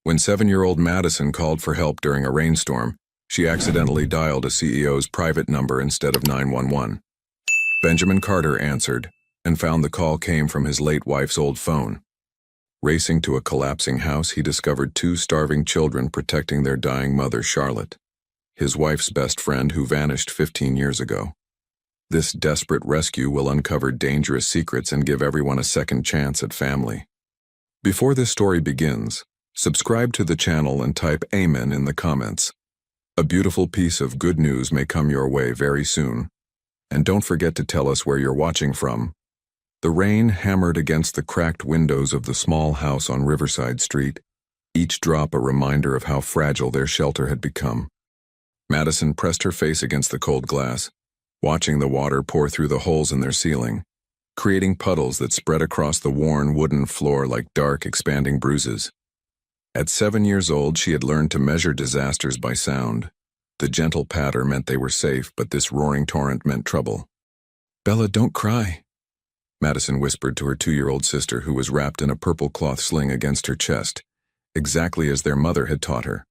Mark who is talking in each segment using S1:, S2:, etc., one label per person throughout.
S1: When 7-year-old Madison called for help during a rainstorm, she accidentally dialed a CEO's private number instead of 911. Benjamin Carter answered and found the call came from his late wife's old phone. Racing to a collapsing house, he discovered 2 starving children protecting their dying mother, Charlotte, his wife's best friend who vanished 15 years ago. This desperate rescue will uncover dangerous secrets and give everyone a second chance at family. Before this story begins, subscribe to the channel and type Amen in the comments. A beautiful piece of good news may come your way very soon. And don't forget to tell us where you're watching from. The rain hammered against the cracked windows of the small house on Riverside Street, each drop a reminder of how fragile their shelter had become. Madison pressed her face against the cold glass, watching the water pour through the holes in their ceiling, creating puddles that spread across the worn wooden floor like dark, expanding bruises. At 7 years old, she had learned to measure disasters by sound. The gentle patter meant they were safe, but this roaring torrent meant trouble. "Bella, don't cry," Madison whispered to her 2-year-old sister, who was wrapped in a purple cloth sling against her chest, exactly as their mother had taught her.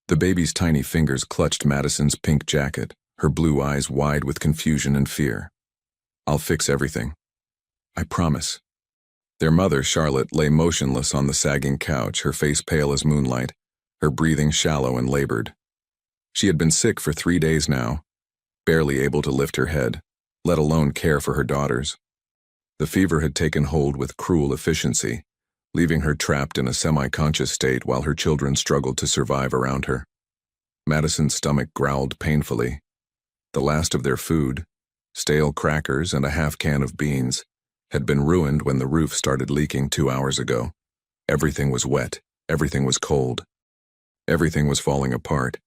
S1: The baby's tiny fingers clutched Madison's pink jacket, her blue eyes wide with confusion and fear. "I'll fix everything. I promise." Their mother, Charlotte, lay motionless on the sagging couch, her face pale as moonlight, her breathing shallow and labored. She had been sick for 3 days now, barely able to lift her head, let alone care for her daughters. The fever had taken hold with cruel efficiency, leaving her trapped in a semi-conscious state while her children struggled to survive around her. Madison's stomach growled painfully. The last of their food, stale crackers and a half can of beans, had been ruined when the roof started leaking 2 hours ago. Everything was wet, everything was cold. Everything was falling apart.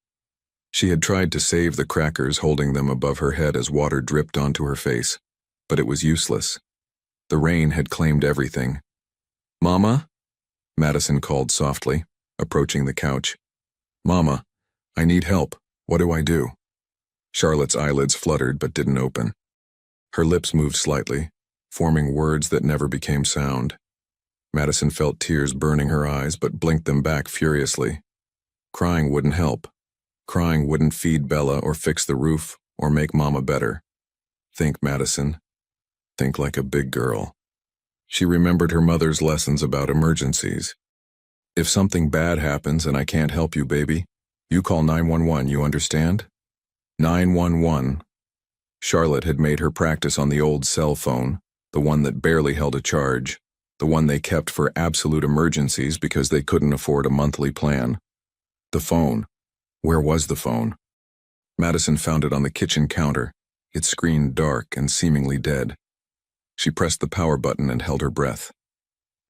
S1: She had tried to save the crackers, holding them above her head as water dripped onto her face, but it was useless. The rain had claimed everything. "Mama?" Madison called softly, approaching the couch. "Mama, I need help. What do I do?" Charlotte's eyelids fluttered but didn't open. Her lips moved slightly, forming words that never became sound. Madison felt tears burning her eyes but blinked them back furiously. Crying wouldn't help. Crying wouldn't feed Bella or fix the roof or make Mama better. Think, Madison. Think like a big girl. She remembered her mother's lessons about emergencies. "If something bad happens and I can't help you, baby, you call 911, you understand? 911. Charlotte had made her practice on the old cell phone, the one that barely held a charge, the one they kept for absolute emergencies because they couldn't afford a monthly plan. The phone. Where was the phone? Madison found it on the kitchen counter, its screen dark and seemingly dead. She pressed the power button and held her breath.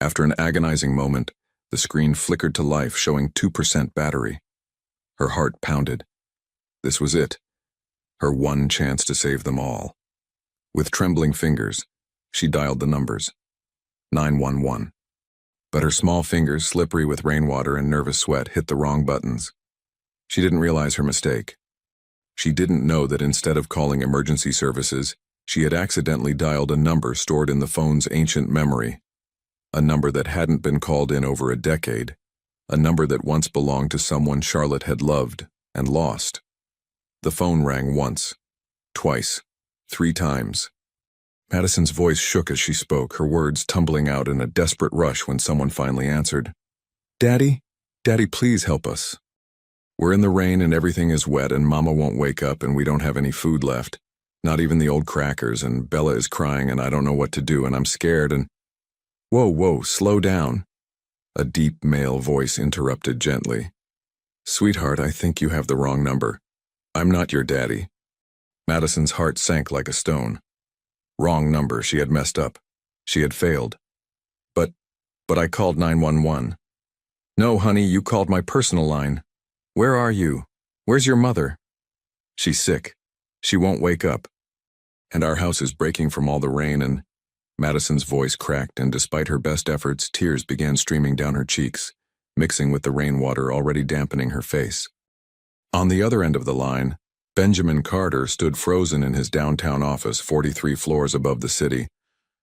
S1: After an agonizing moment, the screen flickered to life, showing 2% battery. Her heart pounded. This was it. Her one chance to save them all. With trembling fingers, she dialed the numbers. 911. But her small fingers, slippery with rainwater and nervous sweat, hit the wrong buttons. She didn't realize her mistake. She didn't know that instead of calling emergency services, she had accidentally dialed a number stored in the phone's ancient memory. A number that hadn't been called in over a decade. A number that once belonged to someone Charlotte had loved and lost. The phone rang once, twice, 3 times. Madison's voice shook as she spoke, her words tumbling out in a desperate rush when someone finally answered. "Daddy? Daddy, please help us. We're in the rain and everything is wet and Mama won't wake up and we don't have any food left. Not even the old crackers, and Bella is crying and I don't know what to do and I'm scared and—" "Whoa, slow down," a deep male voice interrupted gently. "Sweetheart, I think you have the wrong number. I'm not your daddy." Madison's heart sank like a stone. Wrong number, she had messed up. She had failed. But I called 911. "No, honey, you called my personal line. Where are you? Where's your mother?" "She's sick. She won't wake up. And our house is breaking from all the rain and—" Madison's voice cracked, and despite her best efforts, tears began streaming down her cheeks, mixing with the rainwater already dampening her face. On the other end of the line, Benjamin Carter stood frozen in his downtown office 43 floors above the city,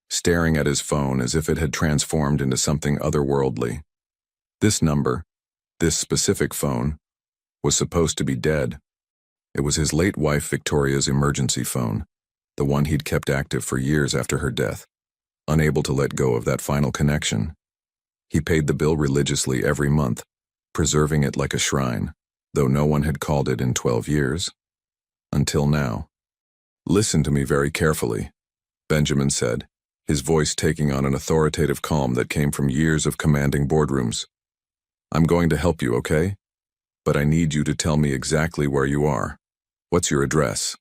S1: staring at his phone as if it had transformed into something otherworldly. This number, This specific phone was supposed to be dead. It was his late wife Victoria's emergency phone, the one he'd kept active for years after her death, unable to let go of that final connection. He paid the bill religiously every month, preserving it like a shrine, though no one had called it in 12 years. Until now. "Listen to me very carefully," Benjamin said, his voice taking on an authoritative calm that came from years of commanding boardrooms. "I'm going to help you, okay? But I need you to tell me exactly where you are. What's your address?"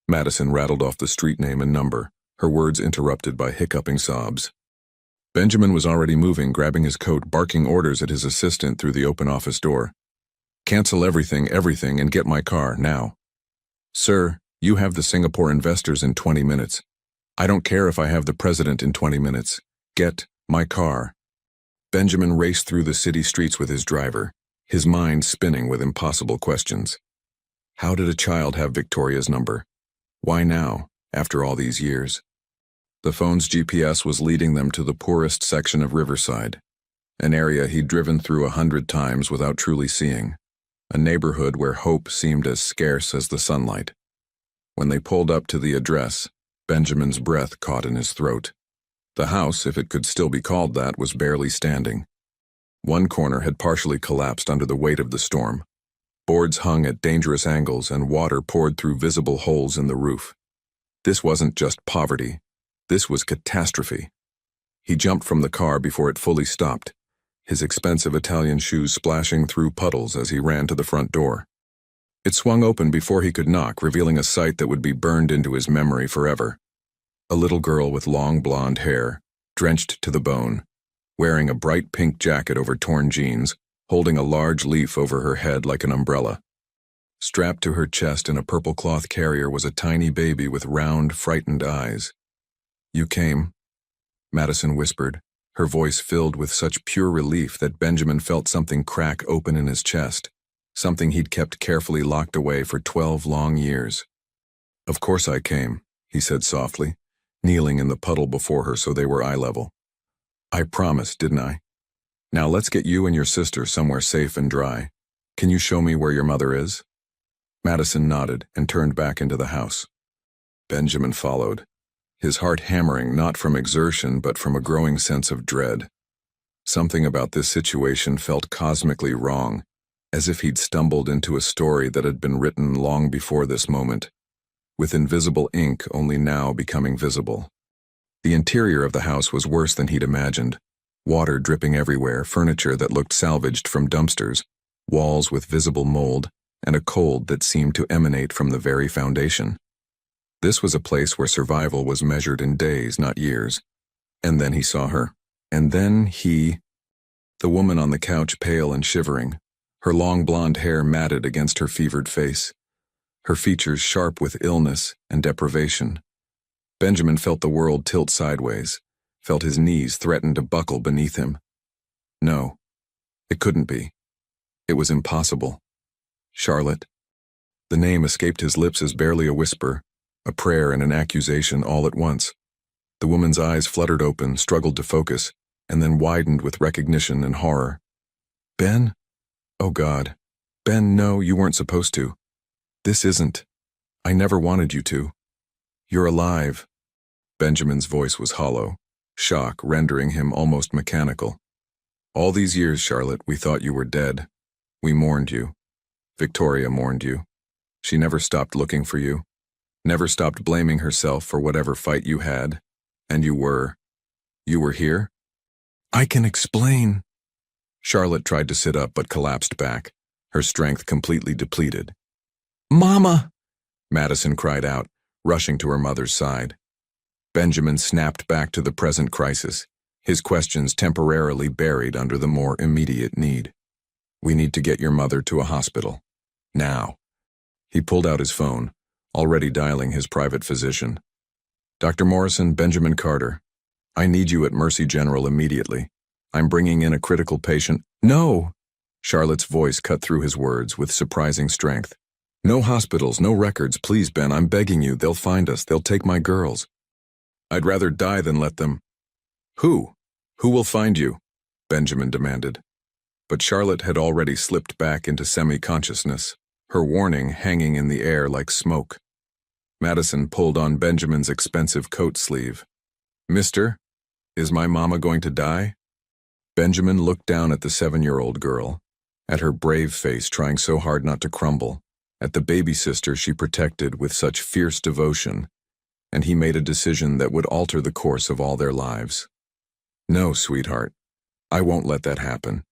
S1: Madison rattled off the street name and number, her words interrupted by hiccuping sobs. Benjamin was already moving, grabbing his coat, barking orders at his assistant through the open office door. "Cancel everything, and get my car, now." "Sir, you have the Singapore investors in 20 minutes. I don't care if I have the president in 20 minutes. Get my car." Benjamin raced through the city streets with his driver, his mind spinning with impossible questions. How did a child have Victoria's number? Why now, after all these years? The phone's GPS was leading them to the poorest section of Riverside, an area he'd driven through 100 times without truly seeing, a neighborhood where hope seemed as scarce as the sunlight. When they pulled up to the address, Benjamin's breath caught in his throat. The house, if it could still be called that, was barely standing. One corner had partially collapsed under the weight of the storm. Boards hung at dangerous angles and water poured through visible holes in the roof. This wasn't just poverty. This was catastrophe. He jumped from the car before it fully stopped, his expensive Italian shoes splashing through puddles as he ran to the front door. It swung open before he could knock, revealing a sight that would be burned into his memory forever. A little girl with long blonde hair, drenched to the bone, wearing a bright pink jacket over torn jeans, holding a large leaf over her head like an umbrella. Strapped to her chest in a purple cloth carrier was a tiny baby with round, frightened eyes. "You came," Madison whispered, her voice filled with such pure relief that Benjamin felt something crack open in his chest, something he'd kept carefully locked away for 12 long years. "Of course I came," he said softly, kneeling in the puddle before her so they were eye level. "I promised, didn't I? Now let's get you and your sister somewhere safe and dry. Can you show me where your mother is?" Madison nodded and turned back into the house. Benjamin followed, his heart hammering not from exertion but from a growing sense of dread. Something about this situation felt cosmically wrong, as if he'd stumbled into a story that had been written long before this moment, with invisible ink only now becoming visible. The interior of the house was worse than he'd imagined. Water dripping everywhere, furniture that looked salvaged from dumpsters, walls with visible mold, and a cold that seemed to emanate from the very foundation. This was a place where survival was measured in days, not years. And then he saw her. And then the woman on the couch, pale and shivering, her long blonde hair matted against her fevered face, her features sharp with illness and deprivation. Benjamin felt the world tilt sideways, felt his knees threaten to buckle beneath him. No, it couldn't be. It was impossible. Charlotte. The name escaped his lips as barely a whisper, a prayer and an accusation all at once. The woman's eyes fluttered open, struggled to focus, and then widened with recognition and horror. "Ben? Oh God. Ben, no, you weren't supposed to. This isn't. I never wanted you to. You're alive." Benjamin's voice was hollow, shock rendering him almost mechanical. "All these years, Charlotte, we thought you were dead. We mourned you. Victoria mourned you. She never stopped looking for you, never stopped blaming herself for whatever fight you had. And you were here?" "I can explain." Charlotte tried to sit up but collapsed back, her strength completely depleted. "Mama!" Madison cried out, rushing to her mother's side. Benjamin snapped back to the present crisis, his questions temporarily buried under the more immediate need. "We need to get your mother to a hospital. Now." He pulled out his phone, already dialing his private physician. "Dr. Morrison, Benjamin Carter. I need you at Mercy General immediately. I'm bringing in a critical patient." "No!" Charlotte's voice cut through his words with surprising strength. "No hospitals, no records, please, Ben, I'm begging you. They'll find us. They'll take my girls." "I'd rather die than let them." Who will find you?" Benjamin demanded. but Charlotte had already slipped back into semi-consciousness, her warning hanging in the air like smoke. Madison pulled on Benjamin's expensive coat sleeve. "Mister, is my mama going to die?" Benjamin looked down at the 7-year-old girl, at her brave face trying so hard not to crumble, at the baby sister she protected with such fierce devotion, and he made a decision that would alter the course of all their lives. "No, sweetheart, I won't let that happen.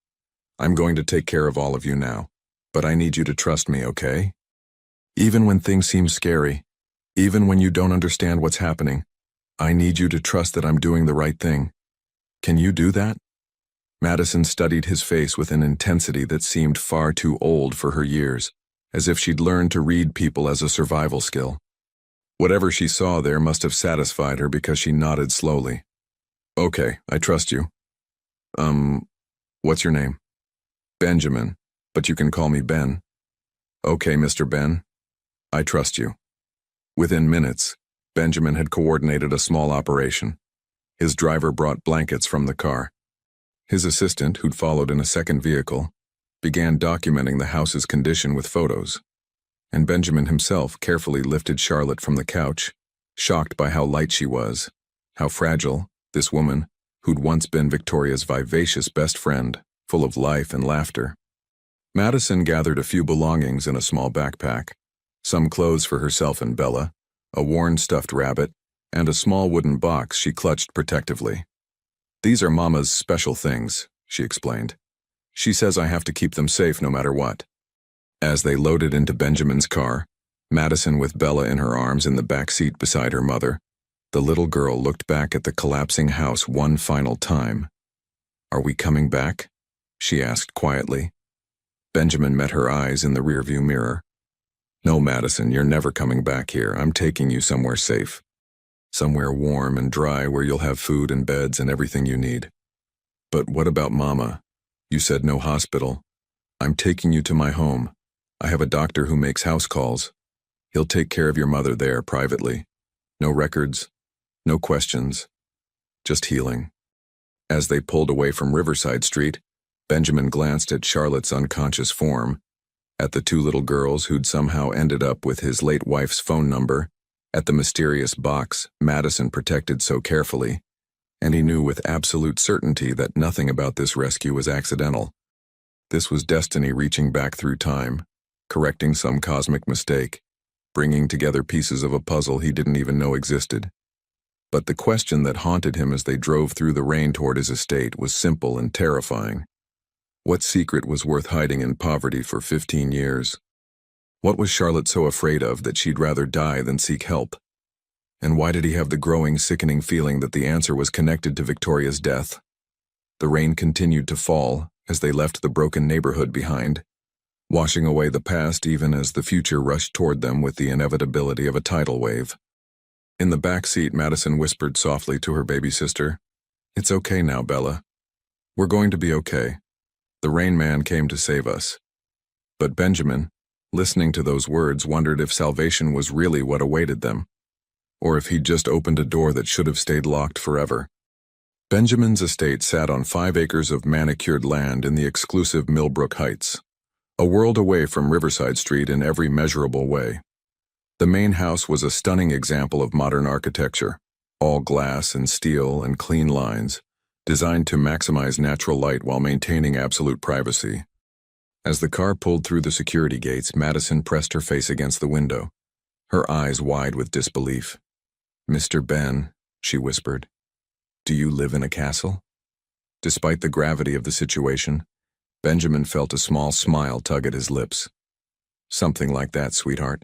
S1: I'm going to take care of all of you now, but I need you to trust me, okay? Even when things seem scary, even when you don't understand what's happening, I need you to trust that I'm doing the right thing. Can you do that?" Madison studied his face with an intensity that seemed far too old for her years, as if she'd learned to read people as a survival skill. Whatever she saw there must have satisfied her because she nodded slowly. "Okay, I trust you. What's your name?" "Benjamin, but you can call me Ben." "Okay, Mr. Ben. I trust you." Within minutes, Benjamin had coordinated a small operation. His driver brought blankets from the car. His assistant, who'd followed in a second vehicle, began documenting the house's condition with photos. And Benjamin himself carefully lifted Charlotte from the couch, shocked by how light she was, how fragile, this woman, who'd once been Victoria's vivacious best friend, full of life and laughter. Madison gathered a few belongings in a small backpack, some clothes for herself and Bella, a worn stuffed rabbit, and a small wooden box she clutched protectively. "These are Mama's special things," she explained. "She says I have to keep them safe no matter what." As they loaded into Benjamin's car, Madison with Bella in her arms in the back seat beside her mother, the little girl looked back at the collapsing house one final time. "Are we coming back?" she asked quietly. Benjamin met her eyes in the rearview mirror. "No, Madison, you're never coming back here. I'm taking you somewhere safe. Somewhere warm and dry where you'll have food and beds and everything you need." "But what about Mama? You said no hospital." "I'm taking you to my home. I have a doctor who makes house calls. He'll take care of your mother there privately. No records, no questions, just healing." As they pulled away from Riverside Street, Benjamin glanced at Charlotte's unconscious form, at the two little girls who'd somehow ended up with his late wife's phone number, at the mysterious box Madison protected so carefully, and he knew with absolute certainty that nothing about this rescue was accidental. This was destiny reaching back through time, correcting some cosmic mistake, bringing together pieces of a puzzle he didn't even know existed. But the question that haunted him as they drove through the rain toward his estate was simple and terrifying. What secret was worth hiding in poverty for 15 years? What was Charlotte so afraid of that she'd rather die than seek help? And why did he have the growing, sickening feeling that the answer was connected to Victoria's death? The rain continued to fall as they left the broken neighborhood behind, washing away the past even as the future rushed toward them with the inevitability of a tidal wave. In the back seat, Madison whispered softly to her baby sister, "It's okay now, Bella. We're going to be okay. The Rain Man came to save us." But Benjamin, listening to those words, wondered if salvation was really what awaited them, or if he'd just opened a door that should have stayed locked forever. Benjamin's estate sat on 5 acres of manicured land in the exclusive Millbrook Heights, a world away from Riverside Street in every measurable way. The main house was a stunning example of modern architecture, all glass and steel and clean lines, designed to maximize natural light while maintaining absolute privacy. As the car pulled through the security gates, Madison pressed her face against the window, her eyes wide with disbelief. "Mr. Ben," she whispered, "do you live in a castle?" Despite the gravity of the situation, Benjamin felt a small smile tug at his lips. "Something like that, sweetheart."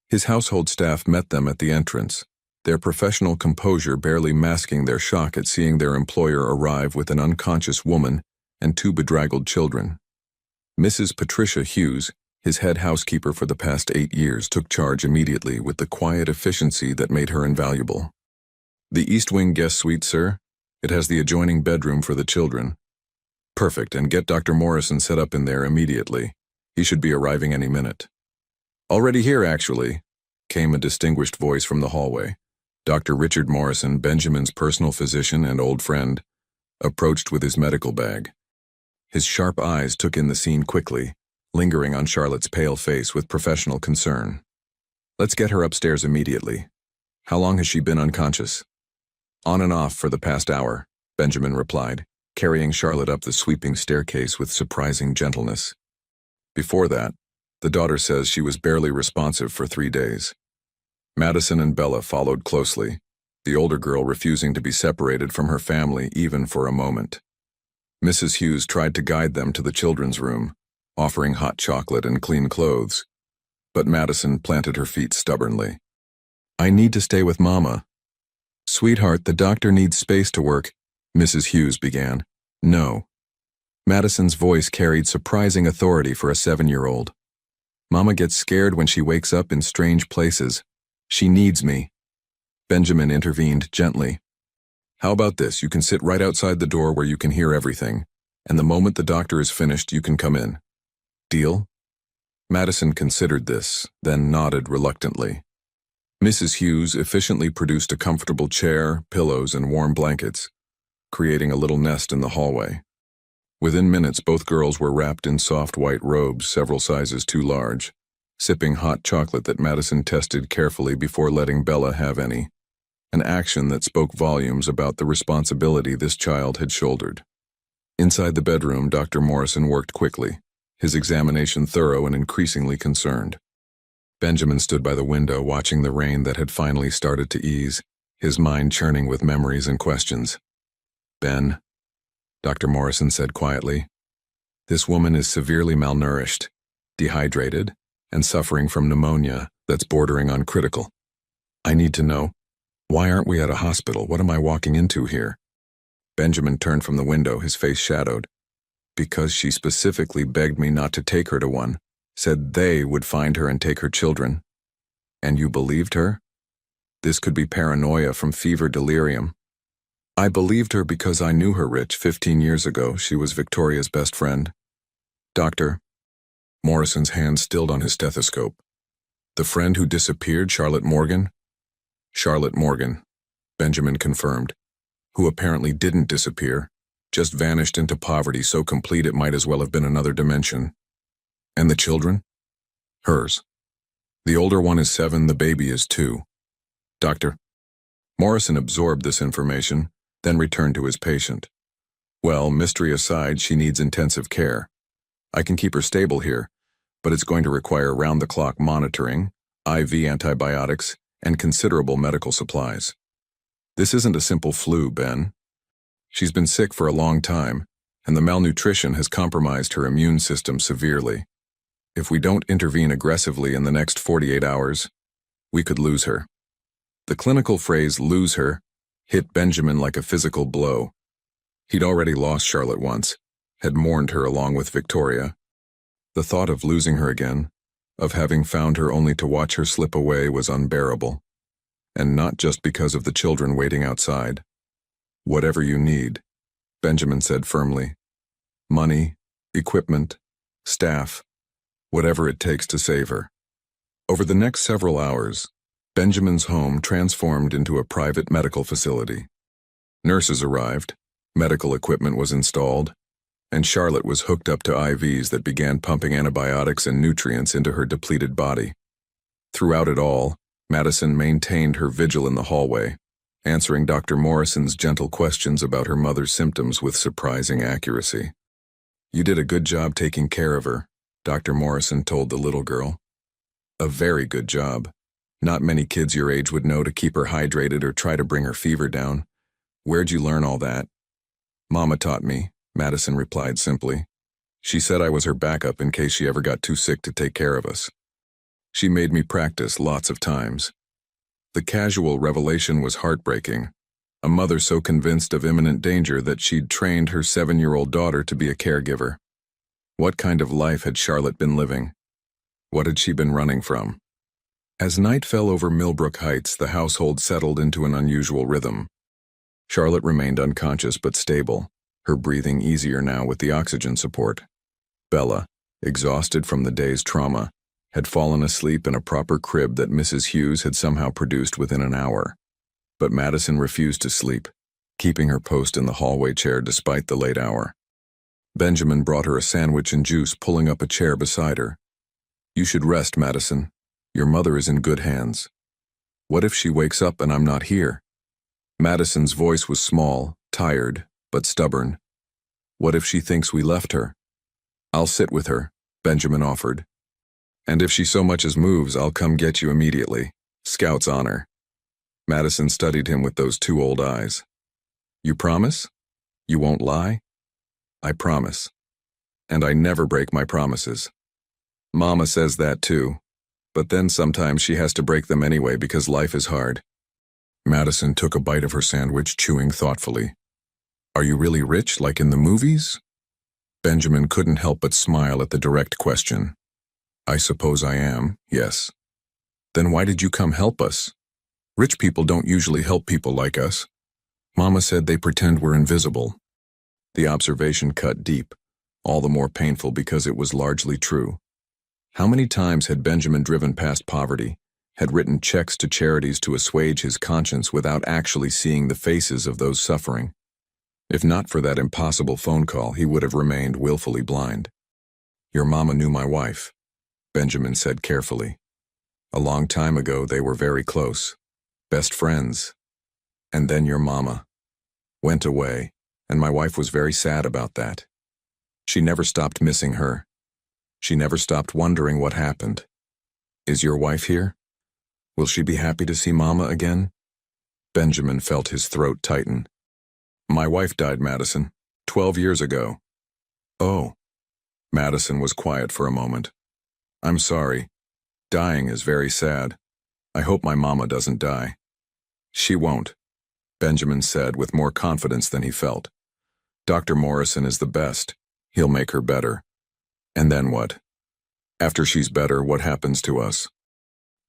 S1: His household staff met them at the entrance, their professional composure barely masking their shock at seeing their employer arrive with an unconscious woman and 2 bedraggled children. Mrs. Patricia Hughes, his head housekeeper for the past 8 years, took charge immediately with the quiet efficiency that made her invaluable. "The East Wing guest suite, sir. It has the adjoining bedroom for the children." "Perfect, and get Dr. Morrison set up in there immediately. He should be arriving any minute." "Already here, actually," came a distinguished voice from the hallway. Dr. Richard Morrison, Benjamin's personal physician and old friend, approached with his medical bag. His sharp eyes took in the scene quickly, lingering on Charlotte's pale face with professional concern. "Let's get her upstairs immediately. How long has she been unconscious?" "On and off for the past hour," Benjamin replied, carrying Charlotte up the sweeping staircase with surprising gentleness. Before that, the daughter says she was barely responsive for 3 days. Madison and Bella followed closely, the older girl refusing to be separated from her family even for a moment. Mrs. Hughes tried to guide them to the children's room, offering hot chocolate and clean clothes, but Madison planted her feet stubbornly. "I need to stay with Mama." "Sweetheart, the doctor needs space to work," Mrs. Hughes began. "No." Madison's voice carried surprising authority for a 7-year-old. "Mama gets scared when she wakes up in strange places. She needs me." Benjamin intervened gently. "How about this? You can sit right outside the door where you can hear everything, and the moment the doctor is finished, you can come in. Deal?" Madison considered this, then nodded reluctantly. Mrs. Hughes efficiently produced a comfortable chair, pillows, and warm blankets, creating a little nest in the hallway. Within minutes, both girls were wrapped in soft white robes several sizes too large, sipping hot chocolate that Madison tested carefully before letting Bella have any, an action that spoke volumes about the responsibility this child had shouldered. Inside the bedroom, Dr. Morrison worked quickly, his examination thorough and increasingly concerned. Benjamin stood by the window watching the rain that had finally started to ease, his mind churning with memories and questions. "Ben," Dr. Morrison said quietly, "this woman is severely malnourished, dehydrated, and suffering from pneumonia that's bordering on critical. I need to know, why aren't we at a hospital? What am I walking into here?" Benjamin turned from the window, his face shadowed. "Because she specifically begged me not to take her to one, said they would find her and take her children." "And you believed her?" "This could be paranoia from fever delirium." "I believed her because I knew her, Rich. 15 years ago, she was Victoria's best friend." "Doctor," Morrison's hand stilled on his stethoscope. "The friend who disappeared, Charlotte Morgan?" "Charlotte Morgan," Benjamin confirmed, "who apparently didn't disappear, just vanished into poverty so complete it might as well have been another dimension." "And the children?" "Hers. The older one is 7, the baby is 2. "Doctor." Morrison absorbed this information, then returned to his patient. "Well, mystery aside, she needs intensive care. I can keep her stable here, but it's going to require round-the-clock monitoring, IV antibiotics, and considerable medical supplies. This isn't a simple flu, Ben. She's been sick for a long time, and the malnutrition has compromised her immune system severely. If we don't intervene aggressively in the next 48 hours, we could lose her." The clinical phrase "lose her" hit Benjamin like a physical blow. He'd already lost Charlotte once, had mourned her along with Victoria. The thought of losing her again, of having found her only to watch her slip away, was unbearable. And not just because of the children waiting outside. "Whatever you need," Benjamin said firmly. "Money, equipment, staff, whatever it takes to save her." Over the next several hours, Benjamin's home transformed into a private medical facility. Nurses arrived, medical equipment was installed, and Charlotte was hooked up to IVs that began pumping antibiotics and nutrients into her depleted body. Throughout it all, Madison maintained her vigil in the hallway, answering Dr. Morrison's gentle questions about her mother's symptoms with surprising accuracy. "You did a good job taking care of her," Dr. Morrison told the little girl. "A very good job. Not many kids your age would know to keep her hydrated or try to bring her fever down. Where'd you learn all that?" "Mama taught me," Madison replied simply. "She said I was her backup in case she ever got too sick to take care of us. She made me practice lots of times." The casual revelation was heartbreaking. A mother so convinced of imminent danger that she'd trained her 7-year-old daughter to be a caregiver. What kind of life had Charlotte been living? What had she been running from? As night fell over Millbrook Heights, the household settled into an unusual rhythm. Charlotte remained unconscious but stable, her breathing easier now with the oxygen support. Bella, exhausted from the day's trauma, had fallen asleep in a proper crib that Mrs. Hughes had somehow produced within an hour. But Madison refused to sleep, keeping her post in the hallway chair despite the late hour. Benjamin brought her a sandwich and juice, pulling up a chair beside her. "You should rest, Madison. Your mother is in good hands. What if she wakes up and I'm not here?" Madison's voice was small, tired, but stubborn. "What if she thinks we left her?" "I'll sit with her," Benjamin offered. "And if she so much as moves, I'll come get you immediately. Scout's honor." Madison studied him with those two old eyes. "You promise? You won't lie?" "I promise. And I never break my promises." "Mama says that too. But then sometimes she has to break them anyway because life is hard." Madison took a bite of her sandwich, chewing thoughtfully. "Are you really rich, like in the movies?" Benjamin couldn't help but smile at the direct question. "I suppose I am, yes." "Then why did you come help us? Rich people don't usually help people like us." "Mama said they pretend we're invisible." The observation cut deep, all the more painful because it was largely true. How many times had Benjamin driven past poverty, had written checks to charities to assuage his conscience without actually seeing the faces of those suffering? If not for that impossible phone call, he would have remained willfully blind. "Your mama knew my wife," Benjamin said carefully. "A long time ago they were very close, best friends. And then your mama went away, and my wife was very sad about that. She never stopped missing her. She never stopped wondering what happened. Is your wife here? Will she be happy to see Mama again?" Benjamin felt his throat tighten. "My wife died, Madison, 12 years ago." "Oh." Madison was quiet for a moment. "I'm sorry. Dying is very sad. I hope my mama doesn't die." "She won't," Benjamin said with more confidence than he felt. "Dr. Morrison is the best. He'll make her better. And then what? After she's better, what happens to us?"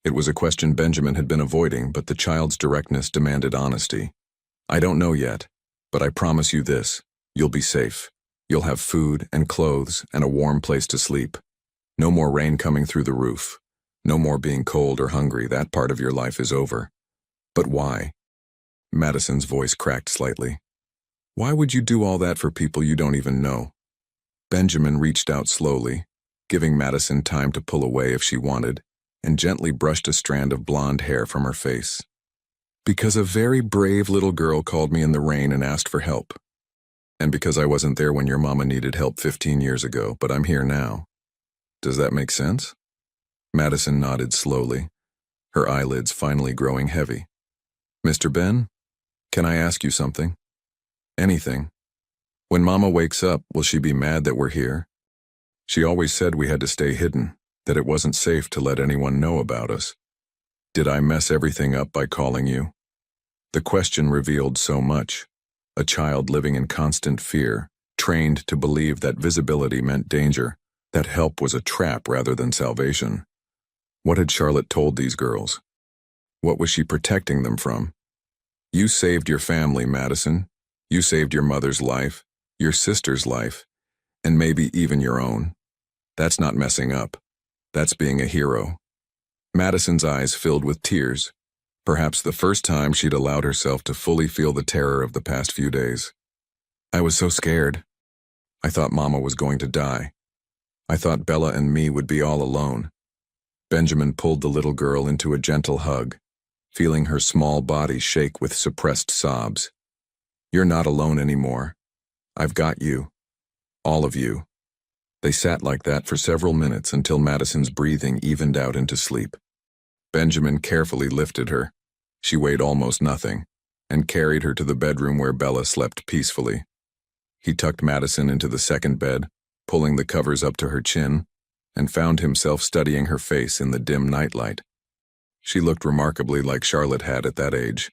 S1: It was a question Benjamin had been avoiding, but the child's directness demanded honesty. "I don't know yet, but I promise you this. You'll be safe. You'll have food and clothes and a warm place to sleep. No more rain coming through the roof. No more being cold or hungry. That part of your life is over." "But why?" Madison's voice cracked slightly. "Why would you do all that for people you don't even know?" Benjamin reached out slowly, giving Madison time to pull away if she wanted, and gently brushed a strand of blonde hair from her face. "Because a very brave little girl called me in the rain and asked for help. And because I wasn't there when your mama needed help 15 years ago, but I'm here now. Does that make sense?" Madison nodded slowly, her eyelids finally growing heavy. "Mr. Ben, can I ask you something?" "Anything. When Mama wakes up, will she be mad that we're here? She always said we had to stay hidden, that it wasn't safe to let anyone know about us. Did I mess everything up by calling you?" The question revealed so much. A child living in constant fear, trained to believe that visibility meant danger, that help was a trap rather than salvation. What had Charlotte told these girls? What was she protecting them from? "You saved your family, Madison. You saved your mother's life, your sister's life, and maybe even your own. That's not messing up. That's being a hero." Madison's eyes filled with tears, perhaps the first time she'd allowed herself to fully feel the terror of the past few days. "I was so scared. I thought Mama was going to die. I thought Bella and me would be all alone." Benjamin pulled the little girl into a gentle hug, feeling her small body shake with suppressed sobs. "You're not alone anymore. I've got you. All of you." They sat like that for several minutes until Madison's breathing evened out into sleep. Benjamin carefully lifted her. She weighed almost nothing, and carried her to the bedroom where Bella slept peacefully. He tucked Madison into the second bed, pulling the covers up to her chin, and found himself studying her face in the dim nightlight. She looked remarkably like Charlotte had at that age.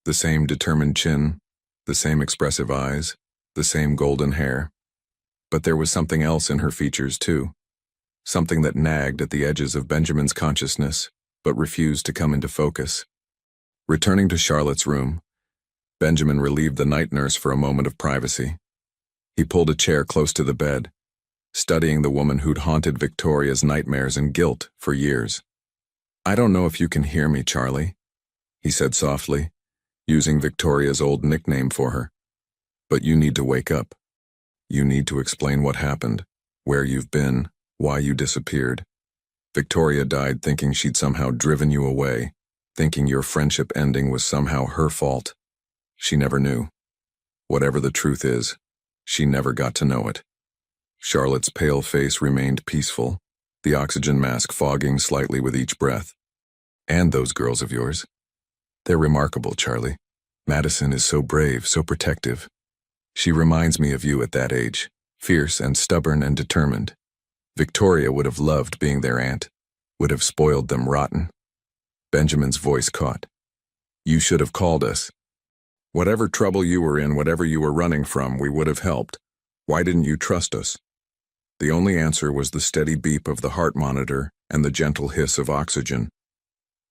S1: The same determined chin, the same expressive eyes, the same golden hair. But there was something else in her features too, something that nagged at the edges of Benjamin's consciousness, but refused to come into focus. Returning to Charlotte's room, Benjamin relieved the night nurse for a moment of privacy. He pulled a chair close to the bed, studying the woman who'd haunted Victoria's nightmares and guilt for years. "I don't know if you can hear me, Charlie," he said softly, using Victoria's old nickname for her, "but you need to wake up. You need to explain what happened, where you've been, why you disappeared. Victoria died thinking she'd somehow driven you away, thinking your friendship ending was somehow her fault. She never knew. Whatever the truth is, she never got to know it. Charlotte's pale face remained peaceful, the oxygen mask fogging slightly with each breath. And those girls of yours? They're remarkable, Charlie. Madison is so brave, so protective. She reminds me of you at that age, fierce and stubborn and determined. Victoria would have loved being their aunt, would have spoiled them rotten. Benjamin's voice caught. You should have called us. Whatever trouble you were in, whatever you were running from, we would have helped. Why didn't you trust us? The only answer was the steady beep of the heart monitor and the gentle hiss of oxygen.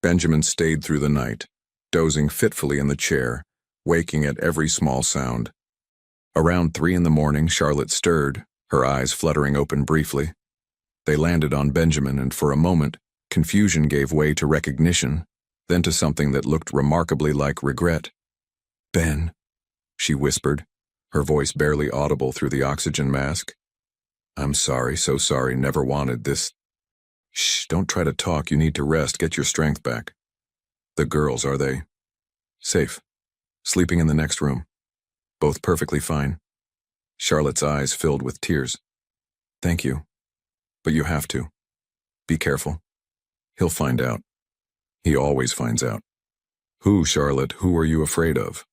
S1: Benjamin stayed through the night, dozing fitfully in the chair, waking at every small sound. Around 3 a.m, Charlotte stirred, her eyes fluttering open briefly. They landed on Benjamin, and for a moment, confusion gave way to recognition, then to something that looked remarkably like regret. Ben, she whispered, her voice barely audible through the oxygen mask. I'm sorry, so sorry, never wanted this. Shh, don't try to talk, you need to rest, get your strength back. The girls, are they? Safe. Sleeping in the next room. Both perfectly fine. Charlotte's eyes filled with tears. Thank you. But you have to. Be careful. He'll find out. He always finds out. Who, Charlotte, who are you afraid of?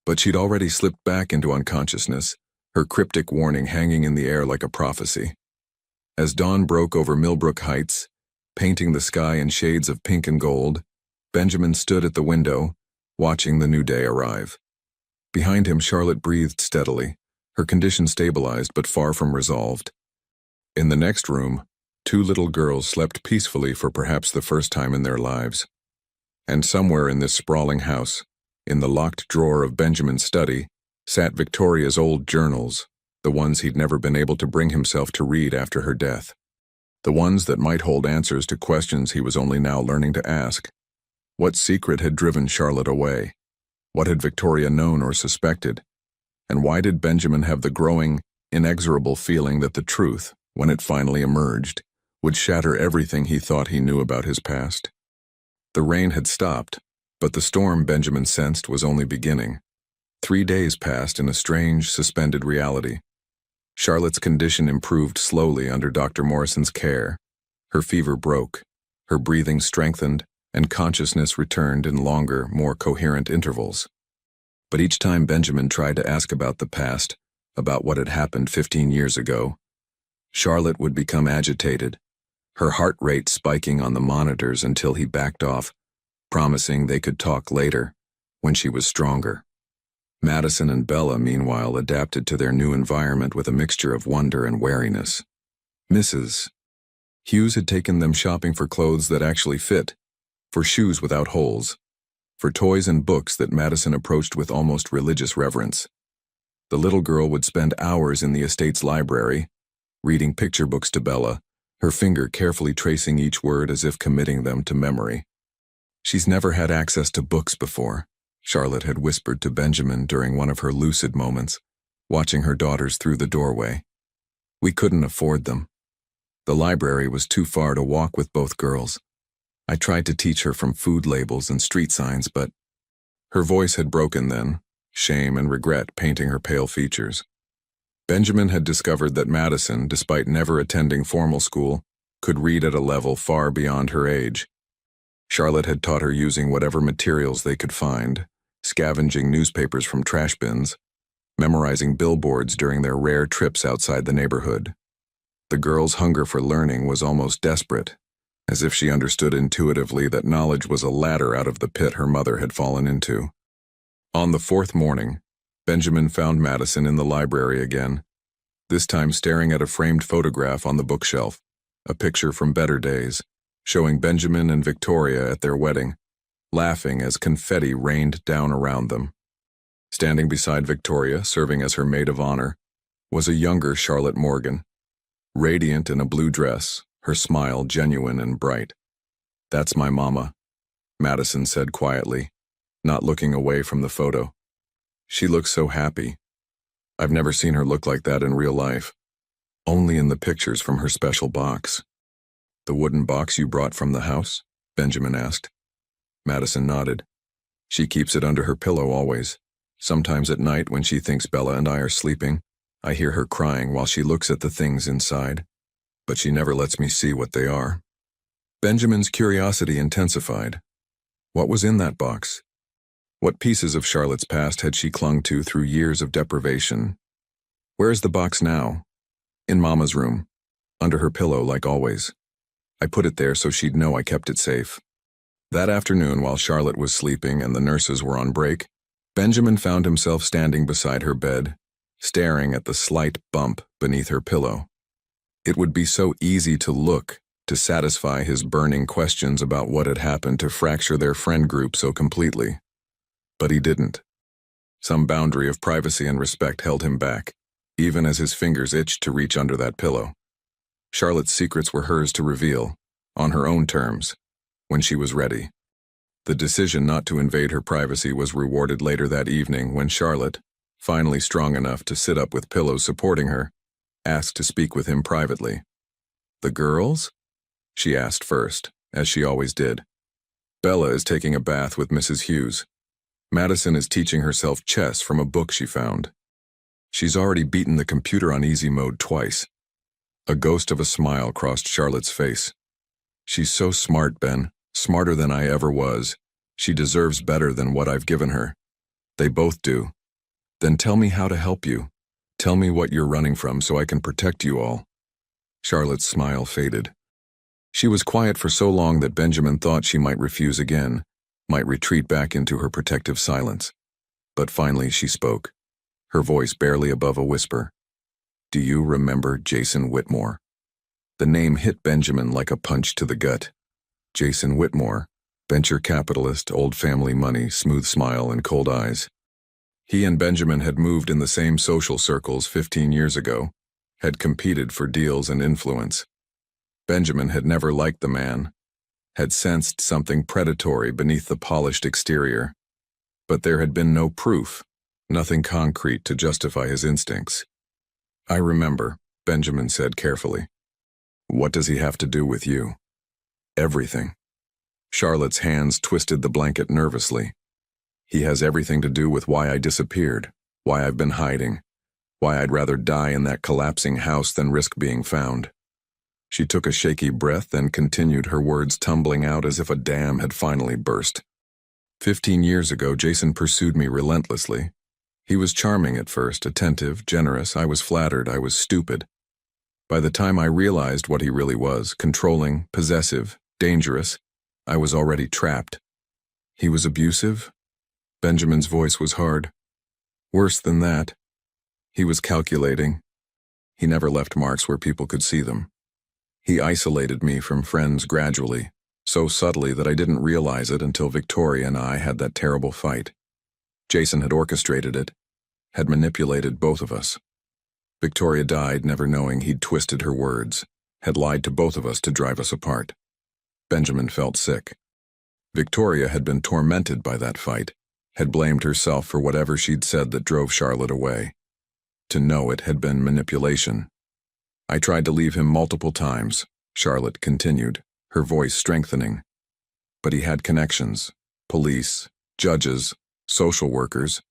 S1: But she'd already slipped back into unconsciousness, her cryptic warning hanging in the air like a prophecy. As dawn broke over Millbrook Heights, painting the sky in shades of pink and gold, Benjamin stood at the window, watching the new day arrive. Behind him, Charlotte breathed steadily, her condition stabilized but far from resolved. In the next room, 2 little girls slept peacefully for perhaps the first time in their lives. And somewhere in this sprawling house, in the locked drawer of Benjamin's study, sat Victoria's old journals, the ones he'd never been able to bring himself to read after her death. The ones that might hold answers to questions he was only now learning to ask. What secret had driven Charlotte away? What had Victoria known or suspected? And why did Benjamin have the growing, inexorable feeling that the truth, when it finally emerged, would shatter everything he thought he knew about his past? The rain had stopped, but the storm Benjamin sensed was only beginning. 3 days passed in a strange, suspended reality. Charlotte's condition improved slowly under Dr. Morrison's care. Her fever broke, her breathing strengthened, and consciousness returned in longer, more coherent intervals. But each time Benjamin tried to ask about the past, about what had happened 15 years ago, Charlotte would become agitated, her heart rate spiking on the monitors until he backed off, promising they could talk later, when she was stronger. Madison and Bella, meanwhile, adapted to their new environment with a mixture of wonder and wariness. Mrs. Hughes had taken them shopping for clothes that actually fit, for shoes without holes, for toys and books that Madison approached with almost religious reverence. The little girl would spend hours in the estate's library, reading picture books to Bella, her finger carefully tracing each word as if committing them to memory. She's never had access to books before, Charlotte had whispered to Benjamin during one of her lucid moments, watching her daughters through the doorway. We couldn't afford them. The library was too far to walk with both girls. I tried to teach her from food labels and street signs, but her voice had broken then, shame and regret painting her pale features. Benjamin had discovered that Madison, despite never attending formal school, could read at a level far beyond her age. Charlotte had taught her using whatever materials they could find, scavenging newspapers from trash bins, memorizing billboards during their rare trips outside the neighborhood. The girl's hunger for learning was almost desperate, as if she understood intuitively that knowledge was a ladder out of the pit her mother had fallen into. On the 4th morning, Benjamin found Madison in the library again, this time staring at a framed photograph on the bookshelf, a picture from better days, showing Benjamin and Victoria at their wedding, laughing as confetti rained down around them. Standing beside Victoria, serving as her maid of honor, was a younger Charlotte Morgan, radiant in a blue dress, her smile genuine and bright. "That's my mama," Madison said quietly, not looking away from the photo. "She looks so happy. I've never seen her look like that in real life. Only in the pictures from her special box. The wooden box you brought from the house? Benjamin asked. Madison nodded. She keeps it under her pillow always. Sometimes at night when she thinks Bella and I are sleeping, I hear her crying while she looks at the things inside. But she never lets me see what they are. Benjamin's curiosity intensified. What was in that box? What pieces of Charlotte's past had she clung to through years of deprivation? Where is the box now? In Mama's room, under her pillow like always. I put it there so she'd know I kept it safe. That afternoon, while Charlotte was sleeping and the nurses were on break, Benjamin found himself standing beside her bed, staring at the slight bump beneath her pillow. It would be so easy to look, to satisfy his burning questions about what had happened to fracture their friend group so completely. But he didn't. Some boundary of privacy and respect held him back, even as his fingers itched to reach under that pillow. Charlotte's secrets were hers to reveal, on her own terms, when she was ready. The decision not to invade her privacy was rewarded later that evening when Charlotte, finally strong enough to sit up with pillows supporting her, asked to speak with him privately. The girls? She asked first, as she always did. Bella is taking a bath with Mrs. Hughes. Madison is teaching herself chess from a book she found. She's already beaten the computer on easy mode twice. A ghost of a smile crossed Charlotte's face. She's so smart, Ben, smarter than I ever was. She deserves better than what I've given her. They both do. Then tell me how to help you. Tell me what you're running from so I can protect you all. Charlotte's smile faded. She was quiet for so long that Benjamin thought she might refuse again, might retreat back into her protective silence. But finally she spoke, her voice barely above a whisper. Do you remember Jason Whitmore? The name hit Benjamin like a punch to the gut. Jason Whitmore, venture capitalist, old family money, smooth smile and cold eyes. He and Benjamin had moved in the same social circles 15 years ago, had competed for deals and influence. Benjamin had never liked the man, had sensed something predatory beneath the polished exterior. But there had been no proof, nothing concrete to justify his instincts. I remember, Benjamin said carefully. What does he have to do with you? Everything. Charlotte's hands twisted the blanket nervously. He has everything to do with why I disappeared, why I've been hiding, why I'd rather die in that collapsing house than risk being found. She took a shaky breath and continued, her words tumbling out as if a dam had finally burst. 15 years ago, Jason pursued me relentlessly. He was charming at first, attentive, generous. I was flattered, I was stupid. By the time I realized what he really was, controlling, possessive, dangerous, I was already trapped. He was abusive? Benjamin's voice was hard. Worse than that. He was calculating. He never left marks where people could see them. He isolated me from friends gradually, so subtly that I didn't realize it until Victoria and I had that terrible fight. Jason had orchestrated it, had manipulated both of us. Victoria died never knowing he'd twisted her words, had lied to both of us to drive us apart. Benjamin felt sick. Victoria had been tormented by that fight, had blamed herself for whatever she'd said that drove Charlotte away. To know it had been manipulation. I tried to leave him multiple times, Charlotte continued, her voice strengthening. But he had connections, police, judges, social workers.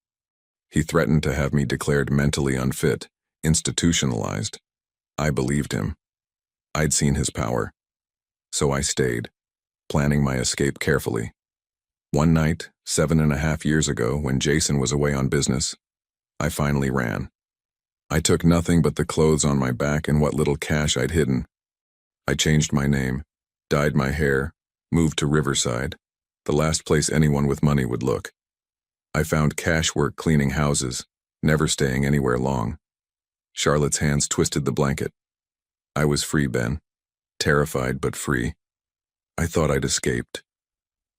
S1: He threatened to have me declared mentally unfit, institutionalized. I believed him. I'd seen his power. So I stayed, planning my escape carefully. One night, 7.5 years ago, when Jason was away on business, I finally ran. I took nothing but the clothes on my back and what little cash I'd hidden. I changed my name, dyed my hair, moved to Riverside, the last place anyone with money would look. I found cash work cleaning houses, never staying anywhere long. Charlotte's hands twisted the blanket. I was free, Ben. Terrified, but free. I thought I'd escaped.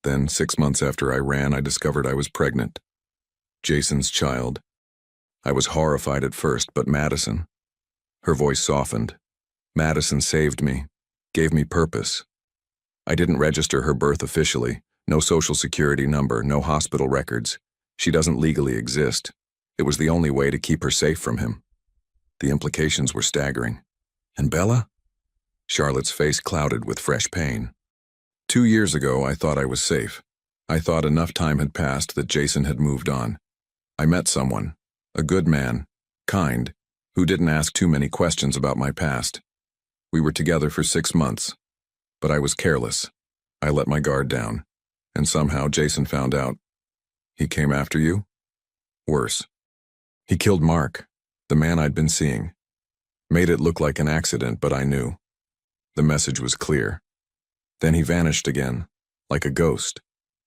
S1: Then, 6 months after I ran, I discovered I was pregnant. Jason's child. I was horrified at first, but Madison. Her voice softened. Madison saved me, gave me purpose. I didn't register her birth officially. No social security number, no hospital records. She doesn't legally exist. It was the only way to keep her safe from him. The implications were staggering. And Bella? Charlotte's face clouded with fresh pain. 2 years ago, I thought I was safe. I thought enough time had passed that Jason had moved on. I met someone, a good man, kind, who didn't ask too many questions about my past. We were together for 6 months, but I was careless. I let my guard down, and somehow Jason found out. He came after you? Worse. He killed Mark, the man I'd been seeing. Made it look like an accident, but I knew. The message was clear. Then he vanished again, like a ghost,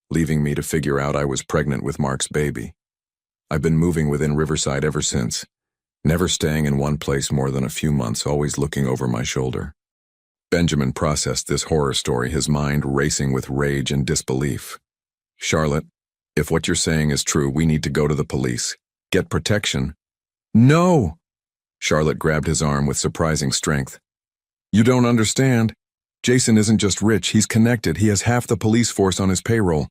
S1: leaving me to figure out I was pregnant with Mark's baby. I've been moving within Riverside ever since, never staying in one place more than a few months, always looking over my shoulder. Benjamin processed this horror story, his mind racing with rage and disbelief. Charlotte, if what you're saying is true, we need to go to the police. Get protection. No! Charlotte grabbed his arm with surprising strength. You don't understand. Jason isn't just rich, he's connected. He has half the police force on his payroll.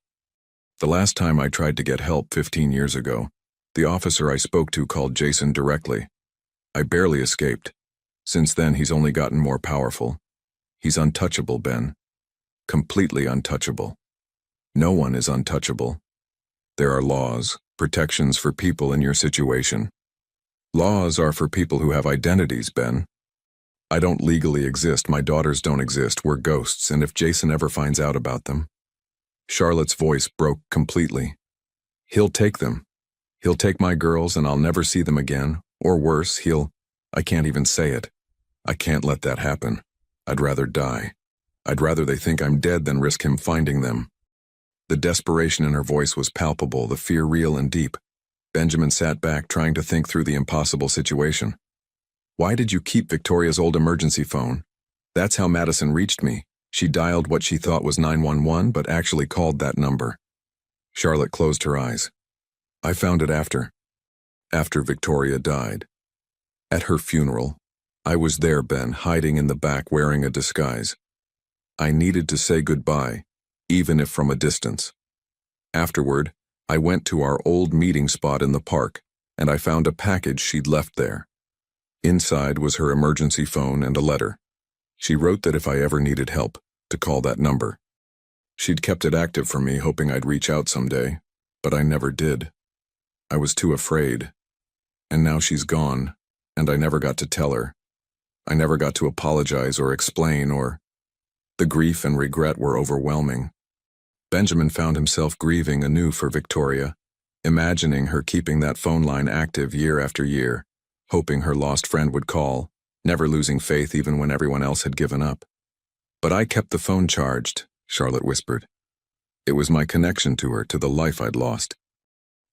S1: The last time I tried to get help 15 years ago, the officer I spoke to called Jason directly. I barely escaped. Since then, he's only gotten more powerful. He's untouchable, Ben. Completely untouchable. No one is untouchable. There are laws, protections for people in your situation. Laws are for people who have identities, Ben. I don't legally exist, my daughters don't exist, we're ghosts, and if Jason ever finds out about them... Charlotte's voice broke completely. He'll take them. He'll take my girls and I'll never see them again, or worse, I can't even say it. I can't let that happen. I'd rather die. I'd rather they think I'm dead than risk him finding them. The desperation in her voice was palpable, the fear real and deep. Benjamin sat back, trying to think through the impossible situation. Why did you keep Victoria's old emergency phone? That's how Madison reached me. She dialed what she thought was 911, but actually called that number. Charlotte closed her eyes. I found it after Victoria died. At her funeral, I was there, Ben, hiding in the back wearing a disguise. I needed to say goodbye, even if from a distance. Afterward, I went to our old meeting spot in the park, and I found a package she'd left there. Inside was her emergency phone and a letter. She wrote that if I ever needed help, to call that number. She'd kept it active for me, hoping I'd reach out someday, but I never did. I was too afraid. And now she's gone, and I never got to tell her. I never got to apologize or explain or... The grief and regret were overwhelming. Benjamin found himself grieving anew for Victoria, imagining her keeping that phone line active year after year, hoping her lost friend would call, never losing faith even when everyone else had given up. But I kept the phone charged, Charlotte whispered. It was my connection to her, to the life I'd lost.